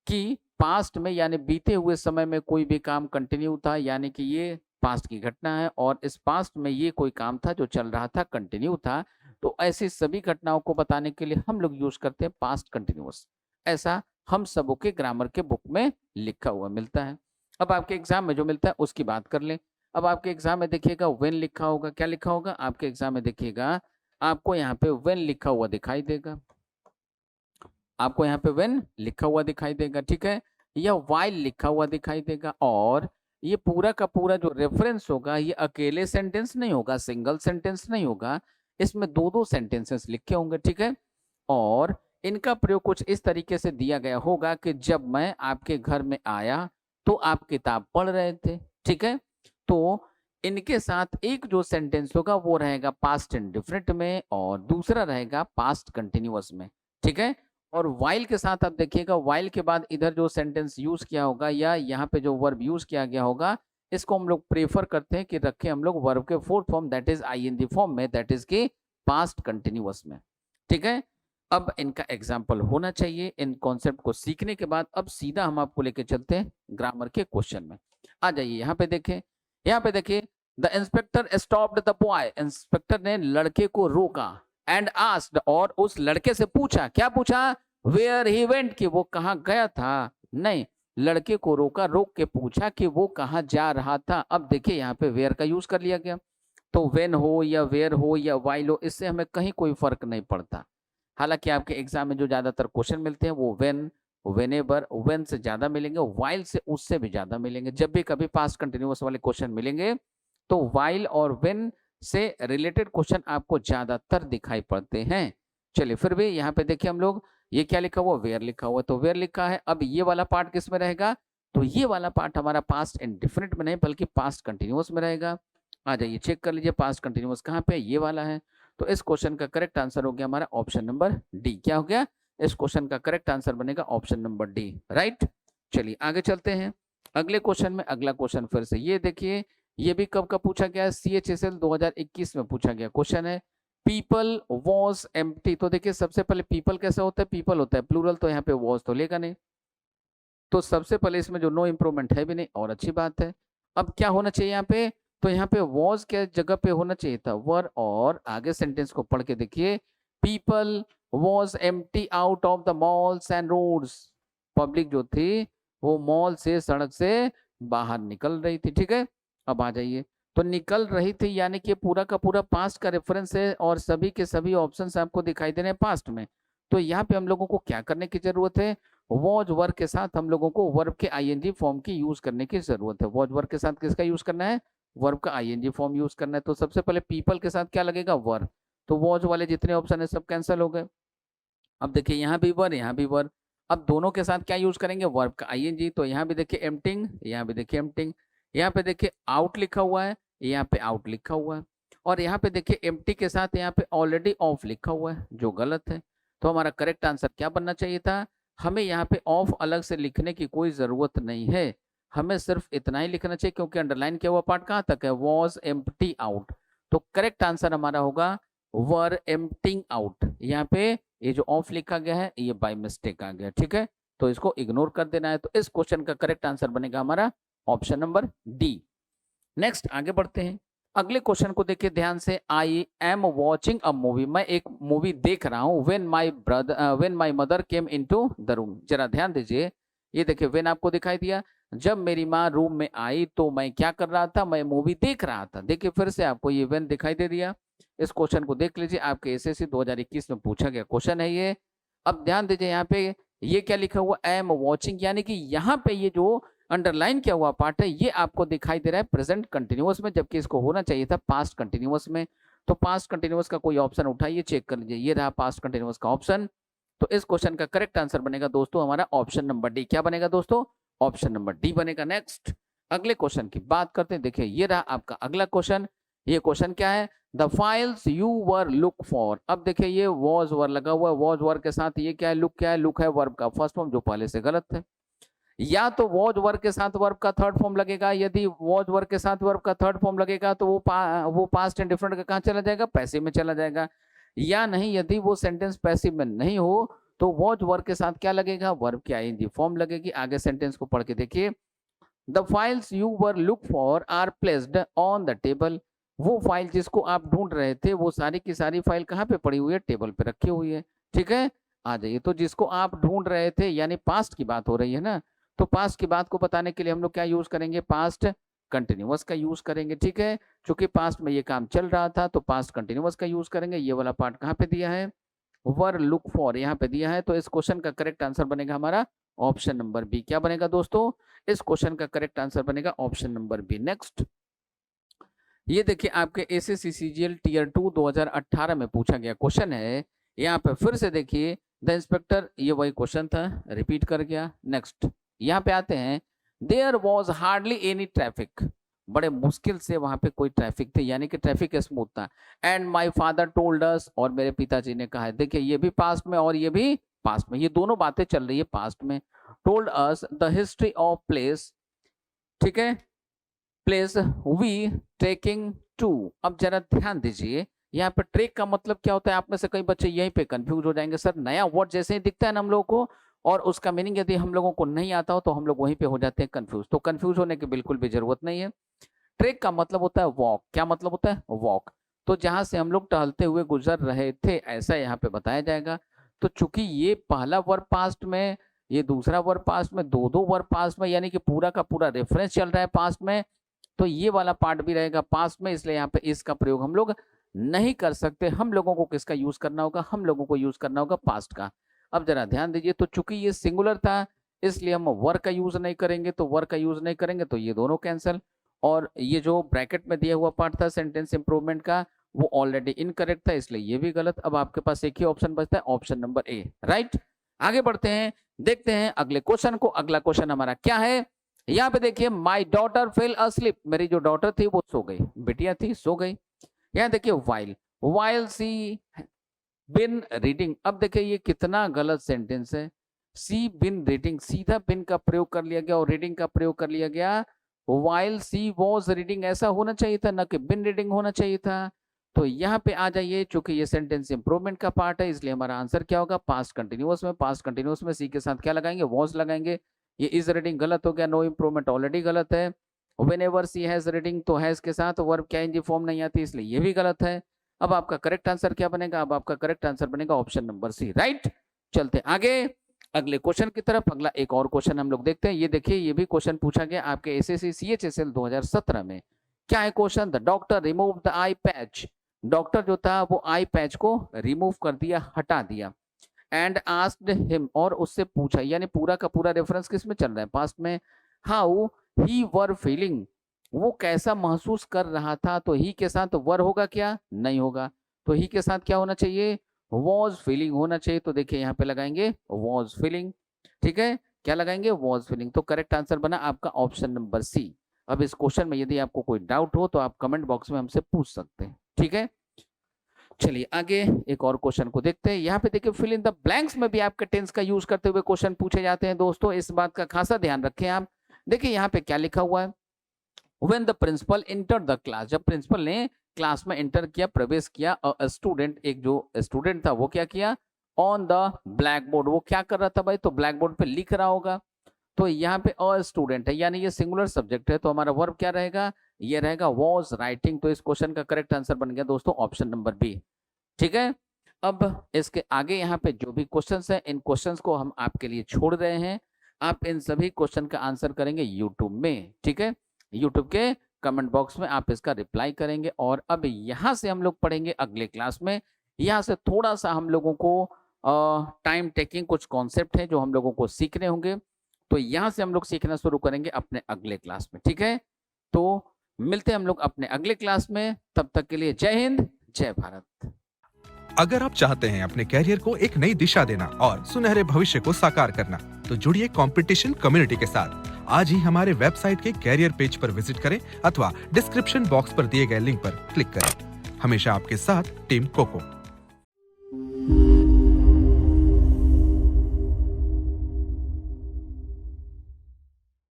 कि पास्ट में यानी बीते हुए समय में कोई भी काम कंटिन्यू था, यानी कि ये पास्ट की घटना है और इस पास्ट में ये कोई काम था जो चल रहा था, कंटिन्यू था, तो ऐसी सभी घटनाओं को बताने के लिए हम लोग यूज करते हैं पास्ट कंटिन्यूअस। ऐसा हम सबों के ग्रामर के बुक में लिखा हुआ मिलता है। अब आपके एग्जाम में जो मिलता है उसकी बात कर लें। अब आपके एग्जाम में देखिएगा व्हेन लिखा होगा, क्या लिखा होगा आपके एग्जाम में, देखिएगा आपको यहाँ पे व्हेन लिखा हुआ दिखाई देगा, आपको यहाँ पे व्हेन लिखा हुआ दिखाई देगा, ठीक है, या व्हाइल लिखा हुआ दिखाई देगा। और ये पूरा का पूरा जो रेफरेंस होगा ये अकेले सेंटेंस नहीं होगा, सिंगल सेंटेंस नहीं होगा, इसमें दो दो सेंटेंसेस लिखे होंगे, ठीक है। और इनका प्रयोग कुछ इस तरीके से दिया गया होगा कि जब मैं आपके घर में आया तो आप किताब पढ़ रहे थे, ठीक है। तो इनके साथ एक जो सेंटेंस होगा वो रहेगा पास्ट इंडिफिनिट में और दूसरा रहेगा पास्ट कंटिन्यूअस में, ठीक है। और वाइल के साथ आप देखिएगा, वाइल के बाद इधर जो सेंटेंस यूज किया होगा या यहाँ पे जो वर्ब यूज किया गया होगा, इसको हम लोग प्रेफर करते हैं कि रखें हम लोग वर्ब के fourth form that is ING form में, दैट इज के पास्ट कंटिन्यूअस में, ठीक है। अब इनका एग्जाम्पल होना चाहिए। इन कॉन्सेप्ट को सीखने के बाद अब सीधा हम आपको लेके चलते हैं ग्रामर के क्वेश्चन में। आ जाइए यहाँ पे देखें, यहाँ पे देखिए, the inspector stopped the boy, inspector ने लड़के को रोका, एंड आस्क्ड, और उस लड़के से पूछा, क्या पूछा, वेयर ही वेंट, कि वो कहाँ गया था, नहीं, लड़के को रोका, रोक के पूछा कि वो कहाँ जा रहा था। अब देखिए यहाँ पे वेयर का यूज कर लिया गया, तो वेन हो या वेयर हो या वाइल हो, इससे हमें कहीं कोई फर्क नहीं पड़ता। हालांकि आपके एग्जाम में जो ज्यादातर क्वेश्चन मिलते हैं वो वेन, वेनेवर, वेन से ज्यादा मिलेंगे, वाइल से उससे भी ज्यादा मिलेंगे। जब भी कभी पास्ट कंटिन्यूअस वाले क्वेश्चन मिलेंगे तो वाइल और वेन से रिलेटेड क्वेश्चन आपको ज्यादातर दिखाई पड़ते हैं। चलिए फिर भी यहाँ पे देखिए हम लोग, ये क्या लिखा हुआ, वेयर लिखा हुआ, तो वेयर लिखा है। अब ये वाला पार्ट किस में रहेगा, तो ये वाला पार्ट हमारा पास्ट इंडेफिनिट में नहीं बल्कि पास्ट कंटिन्यूअस में रहेगा। आ जाइए चेक कर लीजिए पास्ट कंटिन्यूअस कहाँ पे, ये वाला है। तो इस क्वेश्चन का करेक्ट आंसर हो गया हमारा ऑप्शन नंबर डी। क्या हो गया, इस क्वेश्चन का करेक्ट आंसर बनेगा ऑप्शन नंबर डी, राइट। चलिए आगे चलते हैं अगले क्वेश्चन में। अगला क्वेश्चन फिर से ये देखिए, ये भी कब का पूछा गया है, CHSL 2021 में पूछा गया क्वेश्चन है, पीपल वॉज एम्प्टी। तो देखिए सबसे पहले पीपल कैसे होता है, पीपल होता है प्लूरल, तो यहाँ पे वॉज तो लेगा नहीं, तो सबसे पहले इसमें जो नो इंप्रूवमेंट है भी नहीं, और अच्छी बात है। अब क्या होना चाहिए यहाँ पे, तो यहाँ पे वॉज के जगह पे होना चाहिए था वर, और आगे सेंटेंस को पढ़ के देखिए, people was empty out of the malls and roads, public जो थी वो मॉल से, सड़क से बाहर निकल रही थी, ठीक है। अब आ जाइए, तो निकल रही थी यानी कि पूरा का पूरा पास्ट का रेफरेंस है और सभी के सभी ऑप्शंस आपको दिखाई दे रहे हैं पास्ट में। तो यहाँ पे हम लोगों को क्या करने की जरूरत है, वॉज वर्ब के साथ हम लोगों को वर्ब के आईएनजी फॉर्म की यूज करने की जरूरत है। वॉज वर्ब के साथ किसका यूज करना है, वर्ब का आईएनजी फॉर्म यूज करना है। तो सबसे पहले पीपल के साथ क्या लगेगा, वर्ब, तो वॉज वाले जितने ऑप्शन है सब कैंसिल हो गए। अब देखिए यहाँ भी वर, यहाँ भी वर, अब दोनों के साथ क्या यूज करेंगे, वर्ब का आईएनजी। तो यहाँ भी देखिए एम्प्टिंग, यहाँ भी देखिए एम्प्टिंग, यहाँ पे देखिए आउट लिखा हुआ है, यहाँ पे आउट लिखा हुआ है, और यहाँ पे देखिए एम्प्टी के साथ यहाँ पे ऑलरेडी ऑफ लिखा हुआ है जो गलत है। तो हमारा करेक्ट आंसर क्या बनना चाहिए था, हमें यहाँ पे ऑफ अलग से लिखने की कोई जरूरत नहीं है, हमें सिर्फ इतना ही लिखना चाहिए क्योंकि अंडरलाइन किया हुआ पार्ट कहाँ तक है, वॉज एम्प्टी आउट। तो करेक्ट आंसर हमारा होगा वर एम्प्टिंग आउट। यहाँ पे ये जो ऑफ लिखा गया है ये बाय मिस्टेक आ गया, ठीक है, तो इसको इग्नोर कर देना है। तो इस क्वेश्चन का करेक्ट आंसर बनेगा हमारा ऑप्शन नंबर डी। नेक्स्ट आगे बढ़ते हैं अगले क्वेश्चन को देखिए ध्यान से, I am watching a movie, मैं एक मूवी देख रहा हूँ, when my mother came into the room. जरा ध्यान दीजिए, ये देखिए व्हेन आपको दिखाई दिया, जब मेरी माँ रूम में आई तो मैं क्या कर रहा था, मैं मूवी देख रहा था। देखिए फिर से आपको ये व्हेन दिखाई दे दिया। इस क्वेश्चन को देख लीजिए, आपके एसएससी 2021 में पूछा गया क्वेश्चन है ये। अब ध्यान दीजिए यहाँ पे ये क्या लिखा हुआ, आई एम वॉचिंग, यानी कि यहाँ पे ये जो अंडरलाइन किया हुआ पार्ट है ये आपको दिखाई दे रहा है प्रेजेंट कंटिन्यूअस में, जबकि इसको होना चाहिए था पास्ट कंटिन्यूअस में। तो पास्ट कंटिन्यूअस का कोई ऑप्शन उठाइए, चेक कर लीजिए, ये रहा पास्ट कंटिन्यूअस का ऑप्शन। तो इस क्वेश्चन का करेक्ट आंसर बनेगा दोस्तों हमारा ऑप्शन नंबर डी। क्या बनेगा दोस्तों, ऑप्शन नंबर डी बनेगा। नेक्स्ट अगले क्वेश्चन की बात करते हैं, देखिए ये रहा आपका अगला क्वेश्चन। ये क्वेश्चन क्या है, the files you were look for. अब देखिए ये वॉज वर लगा हुआ है, वॉज वर के साथ ये क्या है, लुक क्या है, लुक है वर्ब का फर्स्ट फॉर्म जो पहले से गलत है। या तो वॉज वर्ब के साथ वर्ब का थर्ड फॉर्म लगेगा, यदि वॉज वर्ब के साथ वर्ब का थर्ड फॉर्म लगेगा तो वो पास्ट एंड डिफरेंट का कहाँ चला जाएगा, पैसिव में चला जाएगा। या नहीं, यदि वो सेंटेंस पैसिव में नहीं हो तो वॉज वर्ब के साथ क्या लगेगा, वर्ब की आईएनजी फॉर्म लगेगी। आगे सेंटेंस को पढ़ के देखिए, the files you were look for are placed on the table. वो फाइल जिसको आप ढूंढ रहे थे वो सारी की सारी फाइल कहाँ पे पड़ी हुई है, टेबल पे रखी हुई है, ठीक है। आ जाइए, तो जिसको आप ढूंढ रहे थे यानी पास्ट की बात हो रही है ना, तो पास्ट की बात को बताने के लिए हम लोग क्या यूज करेंगे, पास्ट कंटिन्यूअस का यूज करेंगे, ठीक है। चूंकि पास्ट में ये काम चल रहा था तो पास्ट कंटिन्यूअस का यूज करेंगे। ये वाला पार्ट कहाँ पे दिया है, वर लुक फॉर यहाँ पे दिया है। तो इस क्वेश्चन का करेक्ट आंसर बनेगा हमारा ऑप्शन नंबर बी। क्या बनेगा दोस्तों, इस क्वेश्चन का करेक्ट आंसर बनेगा ऑप्शन नंबर बी। नेक्स्ट ये देखिए आपके एसएससी सीजीएल टीयर 2 2018 में पूछा गया क्वेश्चन है। यहाँ पे फिर से देखिए द इंस्पेक्टर, ये वही क्वेश्चन था, रिपीट कर गया। नेक्स्ट यहाँ पे आते हैं, there was hardly any traffic. बड़े मुश्किल से वहां पे कोई ट्रैफिक थी, यानी कि ट्रैफिक स्मूथ था। And my father told us, और मेरे पिताजी ने कहा है। देखिए ये भी पास्ट में और ये भी पास्ट में, ये दोनों बातें चल रही है पास्ट में। Told us the history of place, ठीक है, प्लेस वी ट्रेकिंग टू। अब जरा ध्यान दीजिए, यहाँ पे ट्रेक का मतलब क्या होता है? आप में से कई बच्चे यहीं पे कंफ्यूज हो जाएंगे, सर नया वर्ड जैसे ही दिखता है ना हम लोगों को और उसका मीनिंग यदि हम लोगों को नहीं आता हो तो हम लोग वहीं पे हो जाते हैं कंफ्यूज। तो कंफ्यूज होने की बिल्कुल भी जरूरत नहीं है। ट्रेक का मतलब होता है वॉक। क्या मतलब होता है? वॉक। तो जहां से हम लोग टहलते हुए गुजर रहे थे, ऐसा यहाँ पे बताया जाएगा। तो चूंकि ये पहला वर्ब पास्ट में, ये दूसरा वर्ब पास्ट में, दो वर्ब पास्ट में, यानी कि पूरा का पूरा रेफरेंस चल रहा है पास्ट में, तो ये वाला पार्ट भी रहेगा पास्ट में, इसलिए यहाँ पे इसका प्रयोग हम लोग नहीं कर सकते। हम लोगों को किसका यूज करना होगा? हम लोगों को यूज करना होगा पास्ट का। अब जरा ध्यान दीजिए, तो चूंकि ये सिंगुलर था इसलिए हम वर का यूज नहीं करेंगे, तो वर का यूज नहीं करेंगे तो ये दोनों कैंसिल। और ये जो ब्रैकेट में दिया हुआ पार्ट था सेंटेंस इंप्रूवमेंट का, वो ऑलरेडी इनकरेक्ट था, इसलिए ये भी गलत। अब आपके पास एक ही ऑप्शन बचता है, ऑप्शन नंबर ए, राइट। आगे बढ़ते हैं, देखते हैं अगले क्वेश्चन को। अगला क्वेश्चन हमारा क्या है? यहाँ पे देखिए, माई डॉटर फेल अस्लीप, मेरी जो डॉटर थी वो सो गई, बिटिया थी सो गई। यहाँ देखिए वाइल सी बिन रीडिंग। अब देखिए ये कितना गलत सेंटेंस है। सी बिन रीडिंग, सीधा बिन का प्रयोग कर लिया गया और रीडिंग का प्रयोग कर लिया गया। वाइल सी वॉज रीडिंग ऐसा होना चाहिए था, न कि बिन रीडिंग होना चाहिए था। तो यहाँ पे आ जाइए, चूंकि ये सेंटेंस इंप्रूवमेंट का पार्ट है इसलिए हमारा आंसर क्या होगा? पास्ट कंटिन्यूअस में। पास्ट कंटिन्यूअस में सी के साथ क्या लगाएंगे? वॉज लगाएंगे। ये इज रीडिंग गलत हो गया, नो इंप्रूवमेंट ऑलरेडी गलत है। व्हेनेवर सी हैज रीडिंग, तो हैज के साथ वर्ब क्या ing फॉर्म नहीं आती, इसलिए ये भी गलत है। अब आपका करेक्ट आंसर क्या बनेगा? अब आपका करेक्ट आंसर बनेगा ऑप्शन नंबर सी, राइट। चलते आगे अगले क्वेश्चन की तरफ। अगला एक और क्वेश्चन हम लोग देखते हैं। ये देखिए, ये भी क्वेश्चन पूछा गया आपके एसएससी CHSL 2017 में। क्या है question? The doctor remove the I patch, doctor जो था वो आई पैच को रिमूव कर दिया, हटा दिया। एंड आस्क्ड हिम, और उससे पूछा, यानी पूरा का पूरा रेफरेंस किस में चल रहा है? पास्ट में। हाउ ही वर फीलिंग, वो कैसा महसूस कर रहा था। तो ही के साथ वर होगा क्या? नहीं होगा। तो ही के साथ क्या होना चाहिए? वॉज फीलिंग होना चाहिए। तो देखिए यहाँ पे लगाएंगे वॉज फीलिंग, ठीक है। क्या लगाएंगे? Was feeling. तो करेक्ट आंसर बना आपका ऑप्शन नंबर सी। अब इस क्वेश्चन में यदि आपको कोई डाउट हो तो आप कमेंट बॉक्स में हमसे पूछ सकते हैं, ठीक है। चलिए आगे एक और क्वेश्चन को देखते हैं। यहाँ पे देखिए, फिल इन द ब्लैंक्स में भी आपके टेंस का यूज करते हुए क्वेश्चन पूछे जाते हैं दोस्तों, इस बात का खासा ध्यान रखें आप। देखिए यहाँ पे क्या लिखा हुआ है? When the principal entered the class, जब प्रिंसिपल ने क्लास में एंटर किया, प्रवेश किया, स्टूडेंट, एक जो स्टूडेंट था वो क्या किया? ऑन द ब्लैक बोर्ड, वो क्या कर रहा था भाई? तो ब्लैक बोर्ड पे लिख रहा होगा। तो यहाँ पे अ स्टूडेंट है, यानी ये सिंगुलर सब्जेक्ट है, तो हमारा वर्ब क्या रहेगा? ये रहेगा वॉज राइटिंग। तो इस क्वेश्चन का करेक्ट आंसर बन गया दोस्तों ऑप्शन नंबर बी, ठीक है। अब इसके आगे यहाँ पे जो भी क्वेश्चंस हैं, इन क्वेश्चंस को हम आपके लिए छोड़ रहे हैं। आप इन सभी क्वेश्चन का आंसर करेंगे यूट्यूब में, ठीक है। यूट्यूब के कमेंट बॉक्स में आप इसका रिप्लाई करेंगे। और अब यहाँ से हम लोग पढ़ेंगे अगले क्लास में। यहाँ से थोड़ा सा हम लोगों को टाइम टेकिंग कुछ कॉन्सेप्ट है जो हम लोगों को सीखने होंगे। तो यहाँ से हम लोग सीखना शुरू करेंगे अपने अगले क्लास में, ठीक है। तो मिलते हैं हम लोग अपने अगले क्लास में, तब तक के लिए जय हिंद, जय भारत। अगर आप चाहते हैं अपने कैरियर को एक नई दिशा देना और सुनहरे भविष्य को साकार करना, तो जुड़िए कंपटीशन कम्युनिटी के साथ। आज ही हमारे वेबसाइट के कैरियर पेज पर विजिट करें अथवा डिस्क्रिप्शन बॉक्स पर दिए गए लिंक पर क्लिक करें। हमेशा आपके साथ टीम कोको।